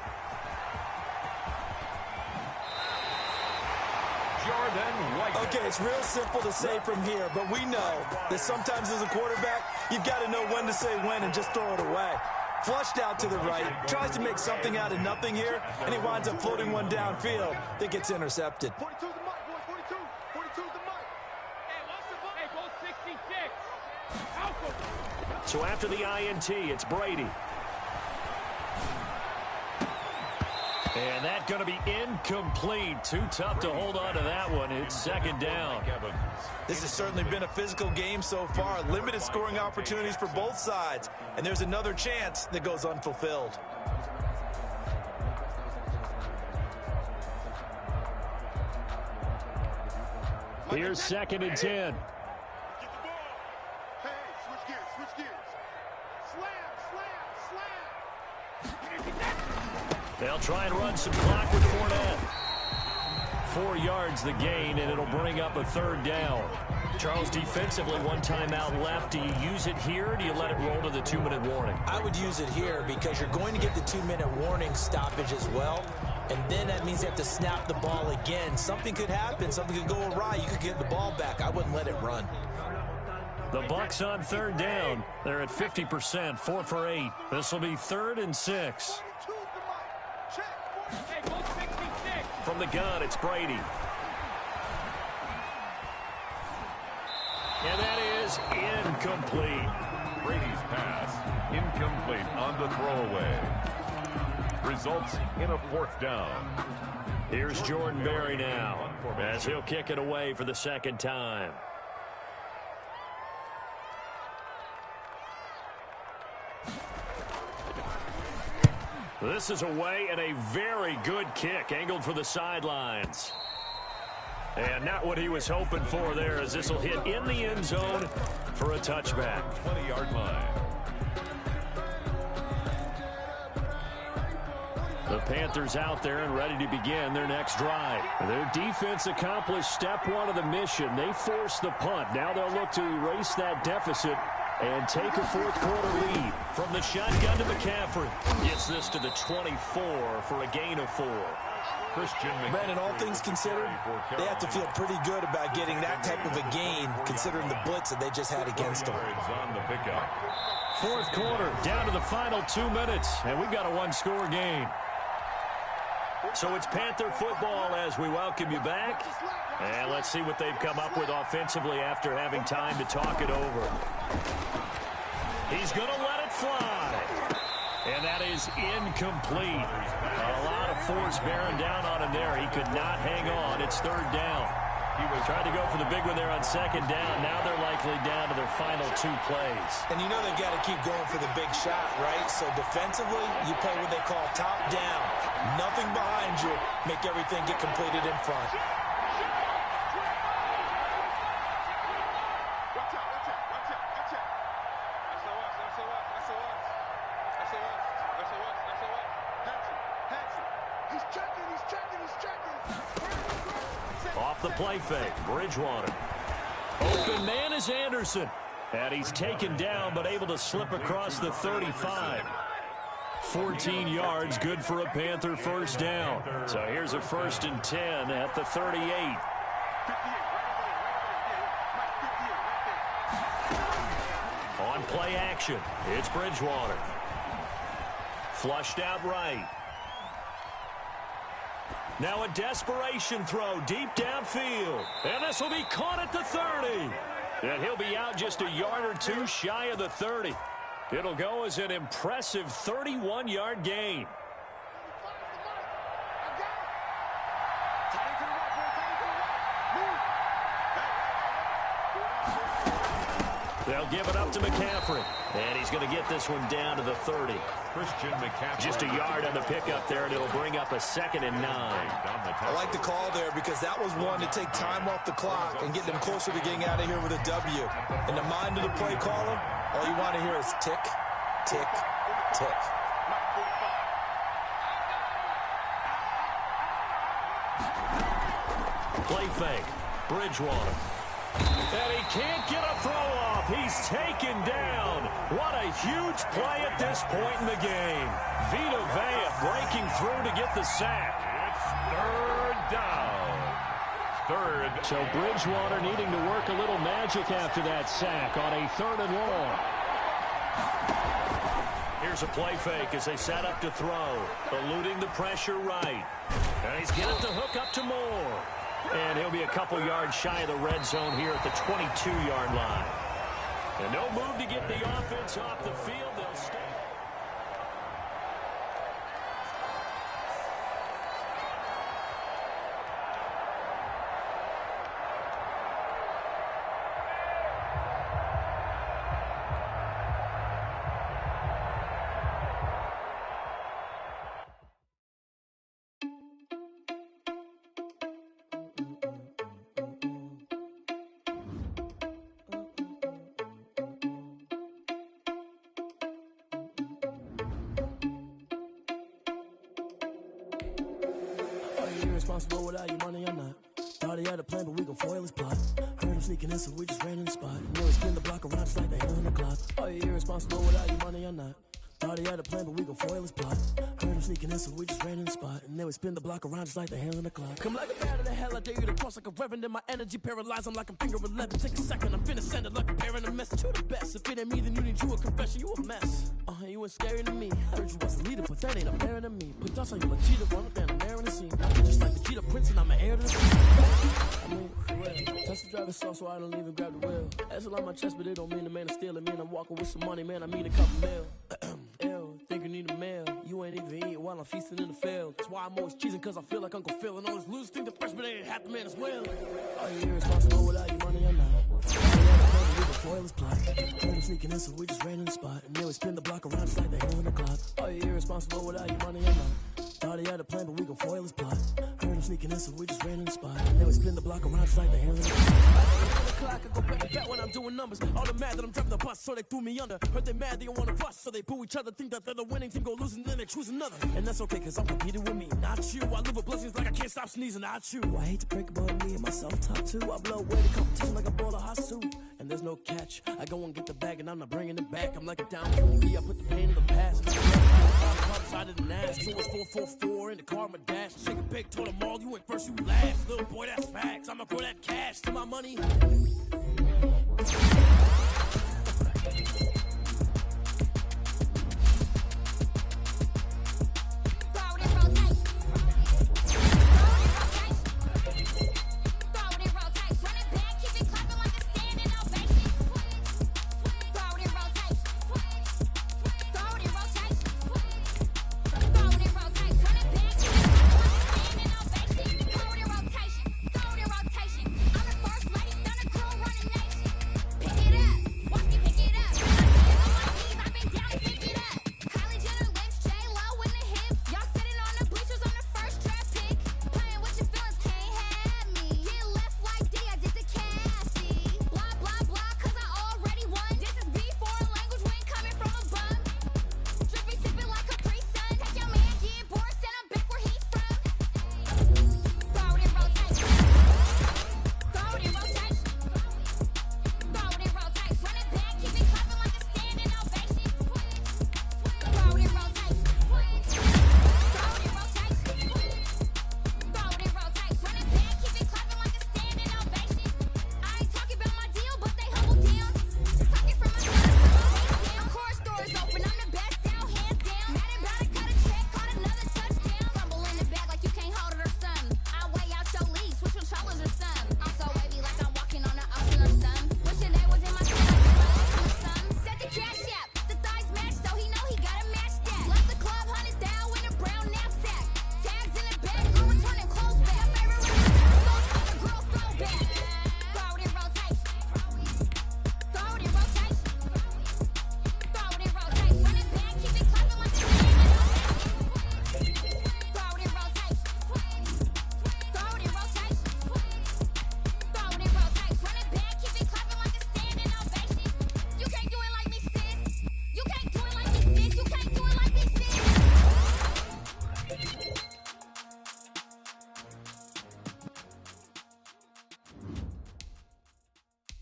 Okay, it's real simple to say from here, but we know that sometimes as a quarterback, you've got to know when to say when and just throw it away. Flushed out to the right, tries to make something out of nothing here, and he winds up floating one downfield that gets intercepted. 42's the mic, boys. 42's the mic. Hey, what's the ball? Hey, go 66. So after the INT, it's Brady. And that's going to be incomplete. Too tough to hold on to that one. It's 2nd down. This has certainly been a physical game so far. Limited scoring opportunities for both sides. And there's another chance that goes unfulfilled. Here's 2nd and 10. Get the ball. Hey, switch gears. Slam. They'll try and run some clock with Fournette. 4 yards the gain, and it'll bring up a 3rd down. Charles, defensively, 1 timeout left. Do you use it here, or do you let it roll to the 2-minute warning? I would use it here because you're going to get the 2-minute warning stoppage as well. And then that means you have to snap the ball again. Something could happen. Something could go awry. You could get the ball back. I wouldn't let it run. The Bucs on third down. They're at 50%, 4 for 8. This will be 3rd and 6. From the gun, it's Brady. And that is incomplete. Brady's pass, incomplete on the throwaway. Results in a 4th down. Here's Jordan Berry now, as he'll kick it away for the 2nd time. This is away and a very good kick, angled for the sidelines. And not what he was hoping for there, as this will hit in the end zone for a touchback. 20-yard line. The Panthers out there and ready to begin their next drive. Their defense accomplished step 1 of the mission. They forced the punt. Now they'll look to erase that deficit and take a 4th quarter lead. From the shotgun to McCaffrey. Gets this to the 24 for a gain of 4. Brandon, all things considered, they have to feel pretty good about getting that type of a gain, considering the blitz that they just had against them. On the pickup. 4th quarter, down to the final 2 minutes, and we've got a 1-score game. So it's Panther football as we welcome you back. And let's see what they've come up with offensively after having time to talk it over. He's going to let it fly. And that is incomplete. A lot of force bearing down on him there. He could not hang on. It's 3rd down. He was trying to go for the big one there on 2nd down. Now they're likely down to their final 2 plays. And you know they've got to keep going for the big shot, right? So defensively, you play what they call top down. Nothing behind you. Make everything get completed in front. Off the play fake, Bridgewater. Open man is Anderson. And he's taken down, but able to slip across the 35. 14 yards, good for a Panther 1st down. So here's a 1st and 10 at the 38. On play action, it's Bridgewater. Flushed out right. Now a desperation throw deep downfield. And this will be caught at the 30. And he'll be out just a yard or 2 shy of the 30. It'll go as an impressive 31-yard gain. They'll give it up to McCaffrey. And he's going to get this one down to the 30. Christian McCaffrey. Just a yard on the pickup there, and it'll bring up a 2nd and 9. I like the call there because that was one to take time off the clock and get them closer to getting out of here with a W. In the mind of the play caller, all you want to hear is tick, tick, tick. Play fake. Bridgewater. And he can't get a throw off. He's taken down. What a huge play at this point in the game. Vita Vea breaking through to get the sack. It's 3rd down. 3rd. So Bridgewater needing to work a little magic after that sack on a 3rd and long. Here's a play fake as they set up to throw. Eluding the pressure right. And he's getting the hook up to Moore. And he'll be a couple yards shy of the red zone here at the 22-yard line. And no move to get the offense off the field. They'll stay. Irresponsible without your money or not. Thought he had a plan, but we gon' foil his plot. Heard him sneaking in, so we just ran in the spot. Know he spin the block around, it's like they on the clock. Are you irresponsible without your money or not? Thought he had a plan, but we gon' foil his plot. Heard him sneaking in, so we just ran in the spot. And then we spin the block around just like the hands on the clock. Come like a bat of the hell, I dare you to cross like a reverend. In my energy paralyzed, I'm like I'm finger 11. Take a second, I'm finna send it like a parent a message. You the best, if it ain't me, then you need you a confession. You a mess, you ain't scary to me. Heard you was a leader, but that ain't apparent to me. Put dust on you like cheetah, run up and I'm there in the scene. I'm just like the cheetah prince and I'm an heir to the scene. I mean, for real, touch the driver's sauce so I don't even grab the wheel. That's on my chest, but it don't mean the man is stealing. Mean I'm walking with some money, man, I mean a couple mil. Ew, think you need a meal. You ain't even eating while I'm feasting in the field. That's why I'm always cheesing, cause I feel like Uncle Phil. And all those losers think the freshman ain't half the man as well. Are you irresponsible without your money or not? Foil his plot. Heard him sneaking in, so we just ran in the spot. And then we spin the block around just like the hands on the clock. Are you irresponsible without your money or not? Thought he had a plan, but we gon' foil his plot. Heard him sneaking in, so we just ran in the spot. And then we spin the block around just like the hands on the clock. I go back to bet when I'm doing numbers. All the mad that I'm driving the bus, so they threw me under. Heard they mad, they don't wanna bust, so they boo each other. Think that they're the winning team, go losing, then they choose another. And that's okay, cause I'm competing with me, not you. I live with blessings like I can't stop sneezing, not you. I hate to break about me and my self-talk too. I blow away the competition like a bowl of hot soup. And there's no catch. I go and get the bag and I'm not bringing it back. I'm like a down QB, I put the pain in the past. Side of the Nash, so it's 444 in the car, my dash. Shake a big, told them all, you ain't first, you last. Little boy, that's facts. I'ma grow that cash to my money.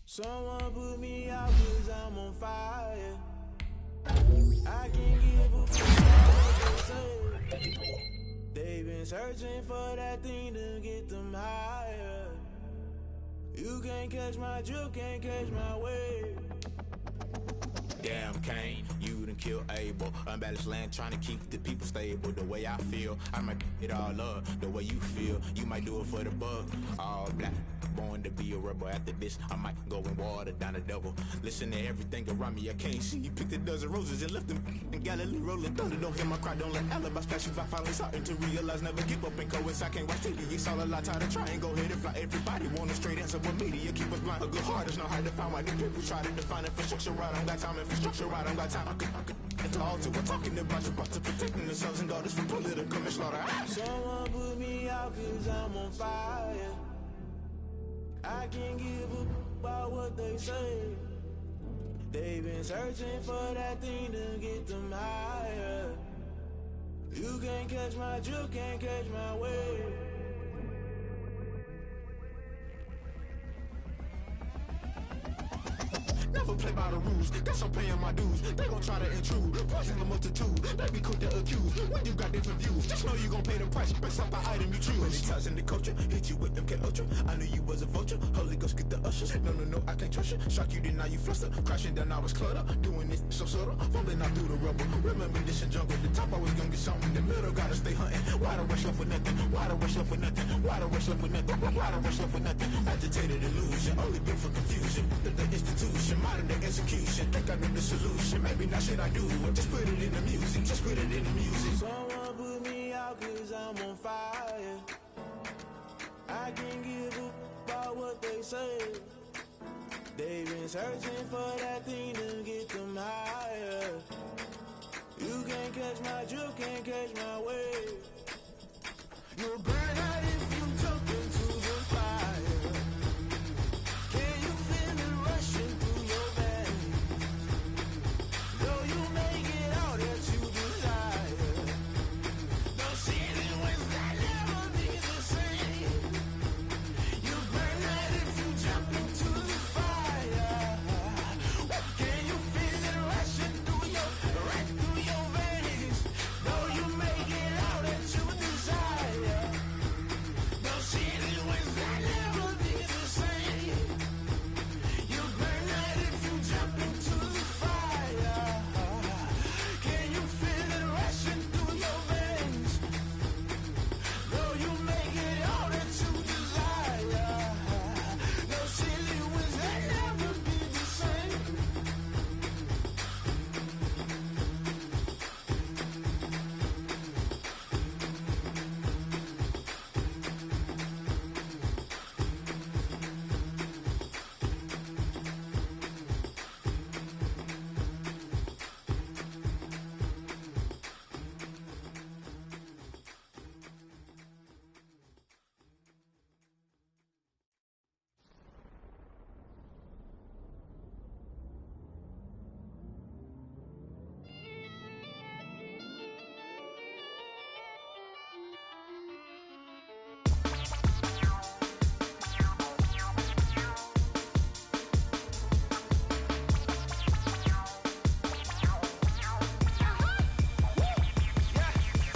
Someone put me out cause I'm on fire. I can't give a fuck about what they say. They've been searching for that thing to get them higher. You can't catch my drift, can't catch my wave. Damn Kane, you done killed Abel. Unbalanced land trying to keep the people stable. The way I feel, I might it all up. The way you feel, you might do it for the buck. All black, born to be a rebel. After this, I might go and water down the devil. Listen to everything around me, I can't see. Picked a dozen roses and left them in Galilee rolling thunder. Don't hear my cry, don't let alibis flash. If I finally starting to realize, never give up and coincide. I can't watch TV, it's all a lot. Time to try and go ahead and fly. Everybody want a straight answer with media, keep us blind. A good heart is not hard to find. Why the people try to define infrastructure right? I don't got time, infrastructure right, I don't got time. I could talk to. We're talking about your to protecting the sons and daughters from political slaughter. Someone put me out cause I'm on fire. I can't give a about what they say. They've been searching for that thing to get them higher. You can't catch my drift, can't catch my wave. Never play by the rules. Guess I'm paying my dues. They gon' try to intrude. Poison the multitude. They be quick to accuse. When you got different views, just know you gon' pay the price based off the item you choose. Many times in the culture, hit you with MK Ultra. I knew you was a vulture. Holy Ghost get the ushers. No, I can't trust you. Shock you, then now you fluster. Crashing down, I was clutter. Doing this so subtle. Fumbling out through the rubble. Remember this in jungle. The top always gonna get something. The middle gotta stay hunting. Why the rush left with nothing? Why the rush left with nothing? Why the rush left with nothing? Why the rush left with nothing? Agitated illusion. Only built for confusion. The institution. Modern day execution. Think I know the solution. Maybe not shit I do. Just put it in the music. Just put it in the music. Someone put me out cause I'm on fire. I can't give a about what they say. They've been searching for that thing to get them higher. You can't catch my drift, can't catch my wave. You'll burn out if you jump into the fire. Can you feel it rushing through your veins? Though you make it all that you desire. No ceiling wins that never be the same. You burn out if you jump into the fire. Can you feel it rushing through your veins? Though you make it all that you desire. No ceiling wins that never be the same. You burn out if you jump into the fire. Can you feel it rushing through your veins? Though you make it all that you desire. No ceiling wins that never be the same.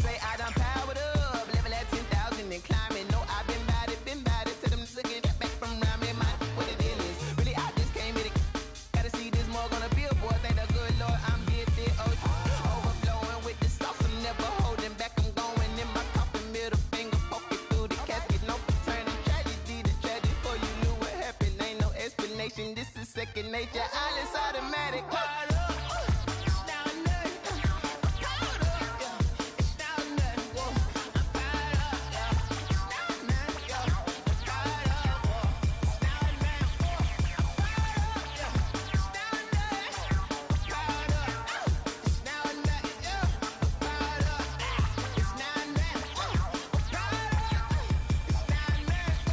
Say I done powered up, level at 10,000 and climbing. No, I've been bad it to them looking back from around me. My what it is, really I just came here to gotta see this more gonna be a boy. Thank the good Lord I'm gifted. Overflowing with the sauce, I'm never holding back. I'm going in my coffin, middle finger poking through the casket. No paternity tragedy, the tragedy for you knew what happened. Ain't no explanation. This is second nature. All is automatic. Caught up. It's now or nothing. Caught up. It's now or nothing. Whoa. I'm caught up. It's now or nothing. Yo. I'm caught up. It's now or nothing. I'm caught up. It's now or nothing. Caught up. It's now or nothing. Yo. I'm caught up. It's now or nothing. Caught up. It's now or nothing.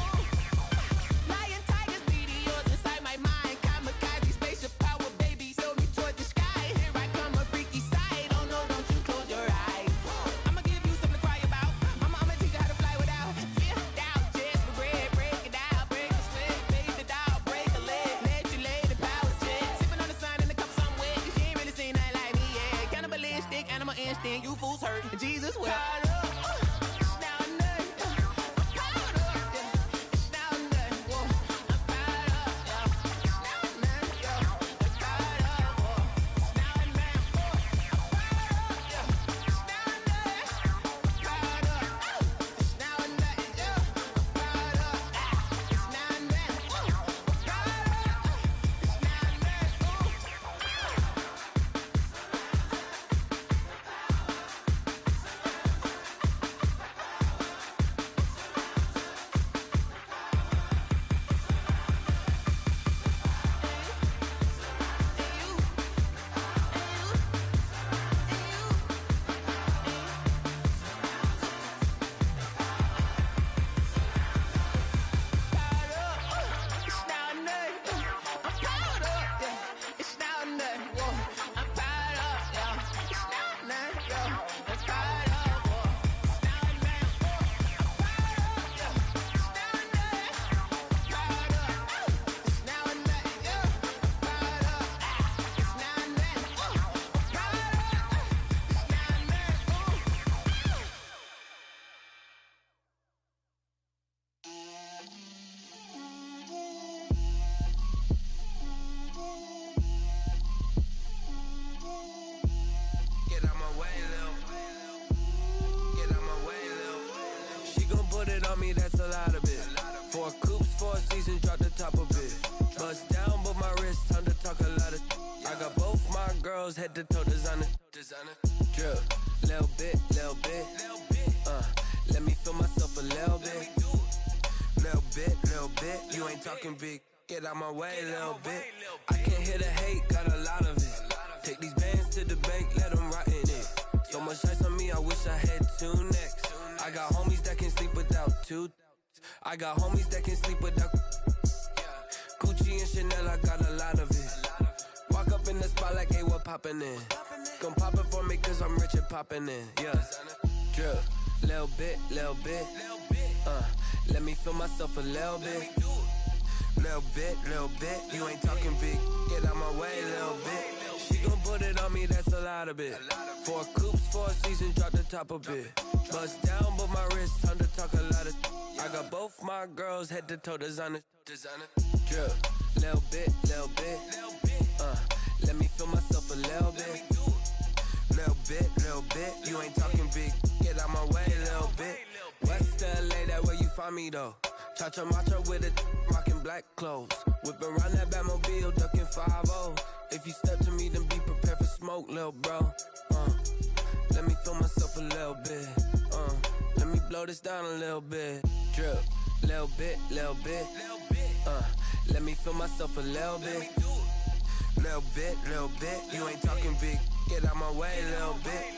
Lion, tigers, meteors inside my mind. Kamikaze, spaceship power, baby, sail me toward the sky. Here I come, a freaky side. Oh no, don't you close your eyes. I'ma give you something to cry about. I'ma teach you how to fly without fear, doubt, just regret. Break it out, break a sweat, bathe the doll, break a leg, let you lay the power jet. Sipping on the sun in the cup some wet, 'cause you ain't really seen nothing like me yet. Cannibalistic, animal instinct, you fools hurt, and Jesus wept. Caught up, it's now or nothing. Caught up, it's now or nothing. Whoa, I'm caught up, it's now or nothing. Yo, I'm caught up, it's now or nothing. I'm caught up, it's now or nothing. Caught up, it's now or nothing. Yo, I'm caught up, it's now or nothing. I'm caught up, it's now or nothing. on me, that's a lot of it. 4 coops, 4 seasons, drop the top of it. Bust down, but my wrist, time to talk a lot of. I got both my girls head to toe designer. Drip, little bit. Let me feel myself a little bit. Little bit. You ain't talking big. Get out my way, little bit. I can't hear the hate, got a lot of it. Take these bands to the bank, let them rot in it. So much ice on me, I wish I had 2 necks. I got homies that can sleep without 2. I got homies that can sleep without Gucci and Chanel, I got a lot of it. Walk up in the spot like, hey, what poppin' in? Come pop it for me, cause I'm rich and poppin' in, yeah. Drip, little bit. Let me feel myself a little bit. Little bit. You ain't talking big. Get out my way, little bit. She gon' put it on me, that's a lot of it. 4 coops, 4 seasons, drop the top a bit. Bust down, but my wrist, time to talk a lot of. I got both my girls head to toe designer. Drip, little bit. Let me feel myself a little bit. Little bit. You ain't talking big. Get out my way, little bit. West LA, that where you find me though. Cha-cha macha with it, rockin' black clothes. Whip around that Batmobile, duckin' 5-0. If you step to me, then be prepared for smoke, lil' bro. Let me feel myself a little bit. Let me blow this down a little bit. Drip, little bit. Let me feel myself a little bit. Little bit. You ain't talking big. Get out my way, little bit.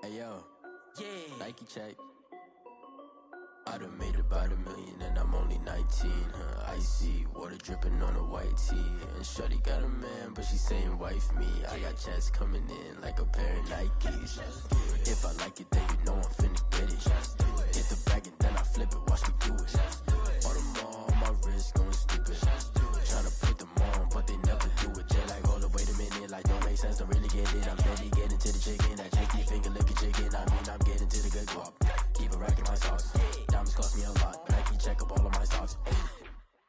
Hey yo, yeah. Nike check. I done made about $1 million and I'm only 19. Icy water dripping on a white tee. And shorty got a man, but she saying wife me. I got checks coming in like a pair of Nikes. If I like it, then you know I'm finna get it. Get the bag and then I flip it. Watch me do it. All them on my wrist going stupid. Tryna put them on, but they never do it. They like, hold up, wait a minute. Like, don't make sense, don't really get it. I'm steady getting to the chicken. That cheeky finger licking chicken. I mean, I'm getting to the good guap. Keep a rack in my socks. Diamonds cost me a lot. Nike check up all of my stocks.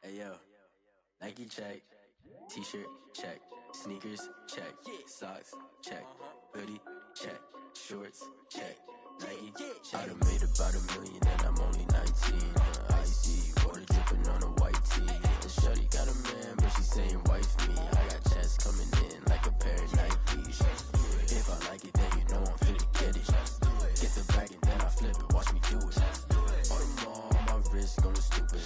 Hey yo, Nike check. T-shirt check. Sneakers check. Socks check. Hoodie check. Shorts check. Nike check. I done made about $1 million and I'm only 19. Icy water dripping on a white tee. And shorty got a man, but she saying wife me. I got checks coming in like a pair of Nikes. If I like it, then you know I'm finna get it. Get the bag and then I flip it. Watch me do it. All them on my wrist going stupid.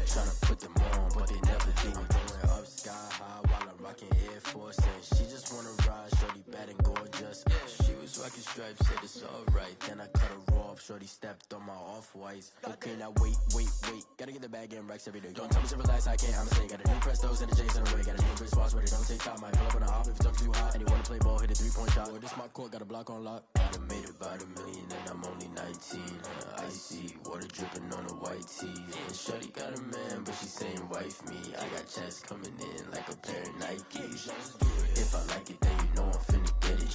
Tryna put them on, but they never do it. Going up sky high while I'm rocking Air Force. And she just wanna ride, shorty bad and gorgeous. She was rocking stripes, said it's alright. Then I cut her off, shorty stepped on my off-whites. Okay, now wait. Gotta get the bag and racks every day. Don't tell me to relax, I can't, I'm saying. Got a new Prestos and a J's in the way. Got a new wristwatch where they don't take time. Might pull up on a hop if it's up too hot. And you wanna play ball, hit a 3-point shot. Well, this my court, got a block on lock. I done made about $1 million and I'm only 19. Icy water dripping on a white tee. And shorty got a man, but she saying wife me. I got checks coming in like a pair of Nikes. If I like it, then you know I'm finna get it.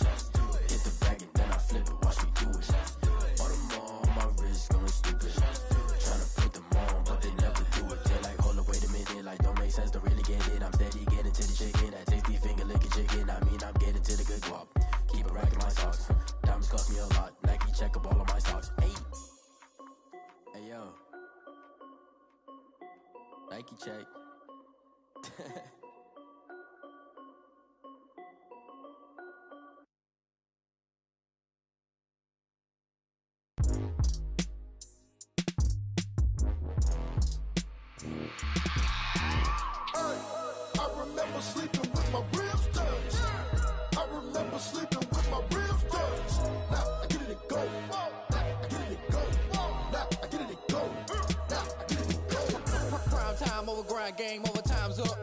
Hit the bag and then I flip it. Watch me do it. All them on my wrist going stupid. Tryna put them on, but they never do it. They're like, hold up, wait a minute. Like, don't make sense, don't really get it. I'm steady getting to the chicken. That tasty finger licking chicken. I mean, I'm getting to the good guap. Keep a rack in my socks. Diamonds cost me a lot. Nike check up all of my stocks. Hey yo, Nike check. I remember sleeping with my ribs touched. I remember sleeping with my ribs touched. Now I get it and go. Now I get it and go. Now I get it and go. Now I get it and go. Prime time over grind, game over, time's up.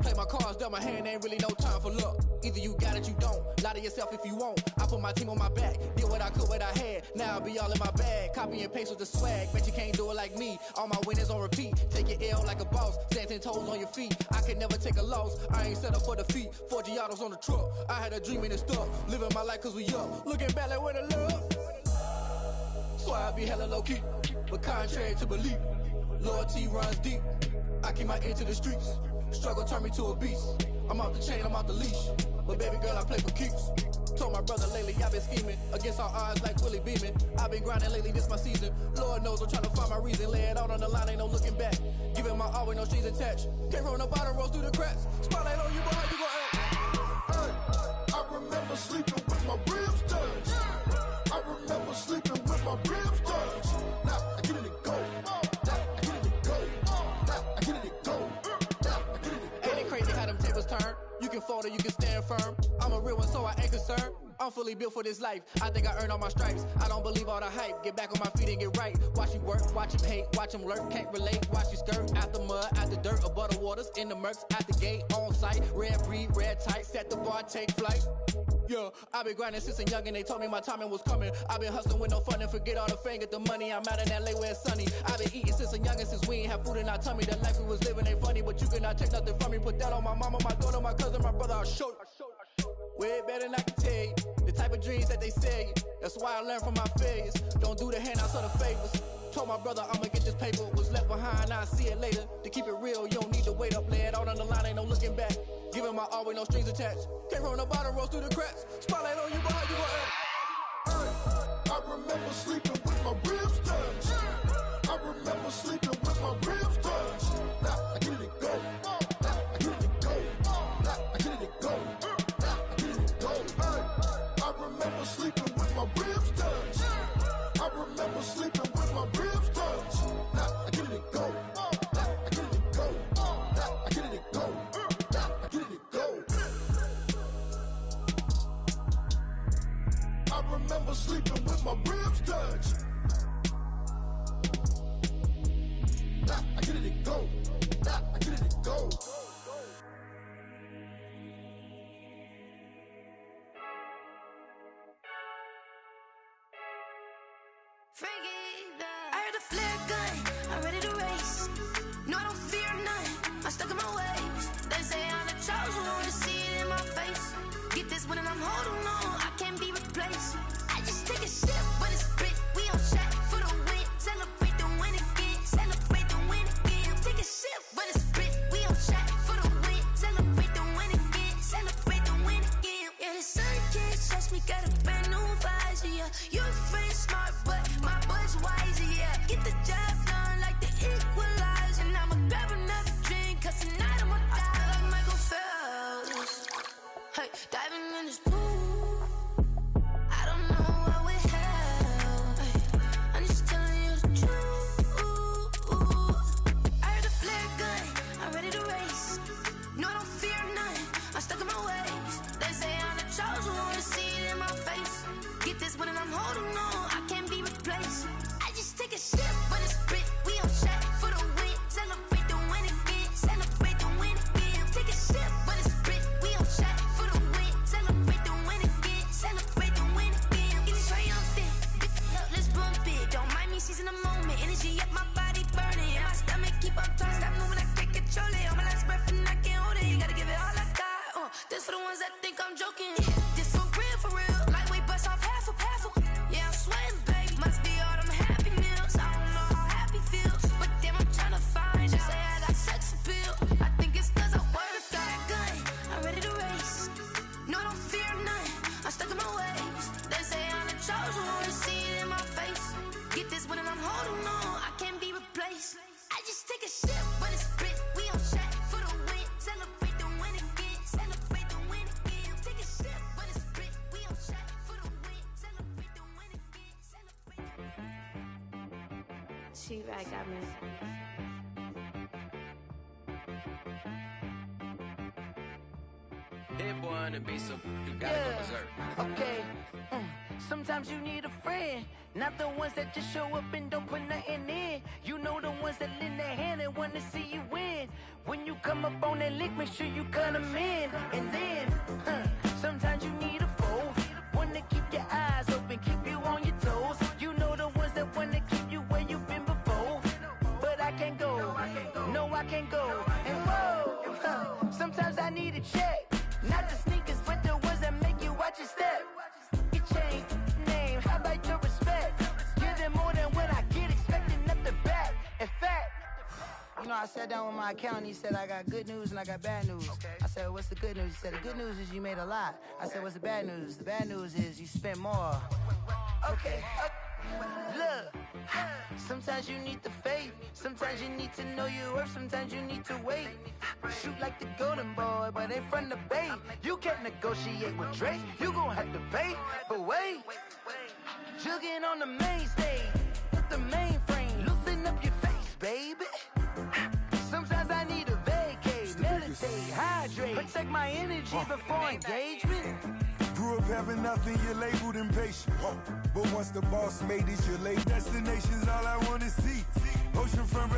Play my cards, dealt my hand, ain't really no time for luck. Either you got it, you don't. Lie to yourself if you won't. I put my team on my back, did what I could, what I had. Now I be all in my bag, copy and paste with the swag. Bet you can't do it like me. All my winners on repeat. Take your L like a boss, stand 10 toes on your feet. I can never take a loss. I ain't set up for defeat. 4 Giottos on the truck. I had a dream and it stuck. Living my life cause we up. Looking back like where the love. Swear I be hella low-key, but contrary to belief, loyalty runs deep. I keep my ear to the streets. Struggle turn me to a beast. I'm off the chain, I'm off the leash. But baby girl, I play for keeps. Told my brother lately, I've been scheming against all odds like Willie Beeman. I've been grinding lately, this my season. Lord knows I'm trying to find my reason. Lay it out on the line, ain't no looking back. Giving my all with no strings attached. Can't roll no bottom, rolls through the cracks. Spotlight on you, boy, how you gon' act? I remember sleeping with my ribs touched. I remember sleeping with my ribs touched. Now I get it go. Now I get it go. Now I get it go. Now I get it go. Ain't it crazy how them tables turn? You can fold or you can stand firm. I'm a real one, so I ain't concerned. I'm fully built for this life. I think I earned all my stripes. I don't believe all the hype. Get back on my feet and get right. Watch you work, watch him hate, watch him lurk. Can't relate, watch you skirt. Out the mud, out the dirt, above the waters, in the murks, out the gate, on site. Red breed, red tight, set the bar, take flight. Yeah, I been grinding since a young and they told me my timing was coming. I been hustling with no fun and forget all the fame, get the money. I'm out in LA where it's sunny. I been eating since a young and since we ain't have food in our tummy. The life we was living ain't funny, but you cannot take nothing from me. Put that on my mama, my daughter, my cousin, my brother, I'll show you. Way better than I can tell you. The type of dreams that they sell you. That's why I learned from my failures. Don't do the handouts or the favors. Told my brother I'ma get this paper. Was left behind, I'll see it later. To keep it real, you don't need to wait up. Lay it out on the line, ain't no looking back. Giving my all with no strings attached. Can't roll no bottom, rolls through the cracks. Spotlight on you, boy, how you gon' act? I remember sleeping with my ribs touched. I remember sleeping with my ribs touched. Now I get it go. Now I get it go. Now I get it go. Now I get it go. I remember sleeping with my ribs touched. I remember sleeping with my ribs touched. Now I get it go. Now I get it go. Now I get it go. Now I get it go. I remember sleeping with my ribs touched. Now I get it go. Now I get it go. I heard a flare gun, I'm ready to race. No, I don't fear none, I'm stuck in my ways. They say I'm the chosen one, see it in my face. Get this one and I'm holding on, I can't be replaced. I just take a sip, but it's spit, we on track for the win. Celebrate the win again, celebrate the win again. Take a sip, but it's spit, we on track for the win. Celebrate the win again, celebrate the win again. Yeah, the sun can't touch me, got a brand new visor, yeah. Your friend's smart, but my boy's wiser, yeah. Get the job done like the equalizer. And I'ma grab another drink, cause tonight I'ma die like Michael Phelps. Hey, diving in this pool, I don't know what we have. Hey, I'm just telling you the truth. I heard a flare gun, I'm ready to race. No, I don't fear none, I'm stuck in my ways. They say I'm the chosen one, see it in my face. Get this one and I'm holding on, I can't be replaced. I just take a sip, but it's spit, we on track for the win. Celebrate the win again, celebrate the win again. Take a sip, but it's spit, we on track for the win. Celebrate the win again, celebrate the win again. Get it triumphant, look, let's bump it. Don't mind me seizing the moment, energy up my body burning. My stomach keep up trying, stop moving, I can't control it. On my last breath and I can't hold it. You gotta give it all I got. This for the ones that think I'm joking. This for real, lightweight bust off half a. Yeah, I'm sweating, babe. Must be all them happy meals. I don't know how happy feels, but damn, I'm tryna find you. Say I got sex appeal. I think it's cause I work. Got a gun, I'm ready to race. No, I don't fear none, I'm stuck in my ways. They say I'm the chosen one, see it in my face. Get this one and I'm holding on, I can't be replaced. I just take a sip, but it's spit, we on track for the win. Celebrate the win again, celebrate the win again. Take a sip, but it's spit, we on track for the win. Celebrate the win again, celebrate the win. She right, got me. Hit boy on the beat, so you gotta go berserk. Okay. Sometimes you need a friend, not the ones that just show up and don't put nothing in. You know the ones that lend their hand and wanna see you win. When you come up on that lick, make sure you cut them in. And then, sometimes you need a foe, one to keep your eyes open, keep you on your toes. You know the ones that wanna keep you where you've been before. But I can't go, no I can't go. And whoa, sometimes I need a check. Not the sneakers, but the ones that make you watch your step. It changed name, how about your respect? Give them more I sat down with my accountant. He said, I got good news and I got bad news. Okay. I said, what's the good news? He said, the good news is you made a lot. I said, what's the bad news? The bad news is you spent more. Okay. Look, sometimes you need the faith. Sometimes you need to know your worth. Sometimes you need to wait. Shoot like the golden boy, but ain't from the bay. You can't negotiate with Drake. You gon' have to pay. But wait, jugging on the main stage with the mainframe. Loosen up your face, baby. Sometimes I need a vacate, meditate, hydrate, protect my energy before engagement. Grew up having nothing, you're labeled impatient. But once the boss made it, your late destination's all I wanna see. Oceanfront.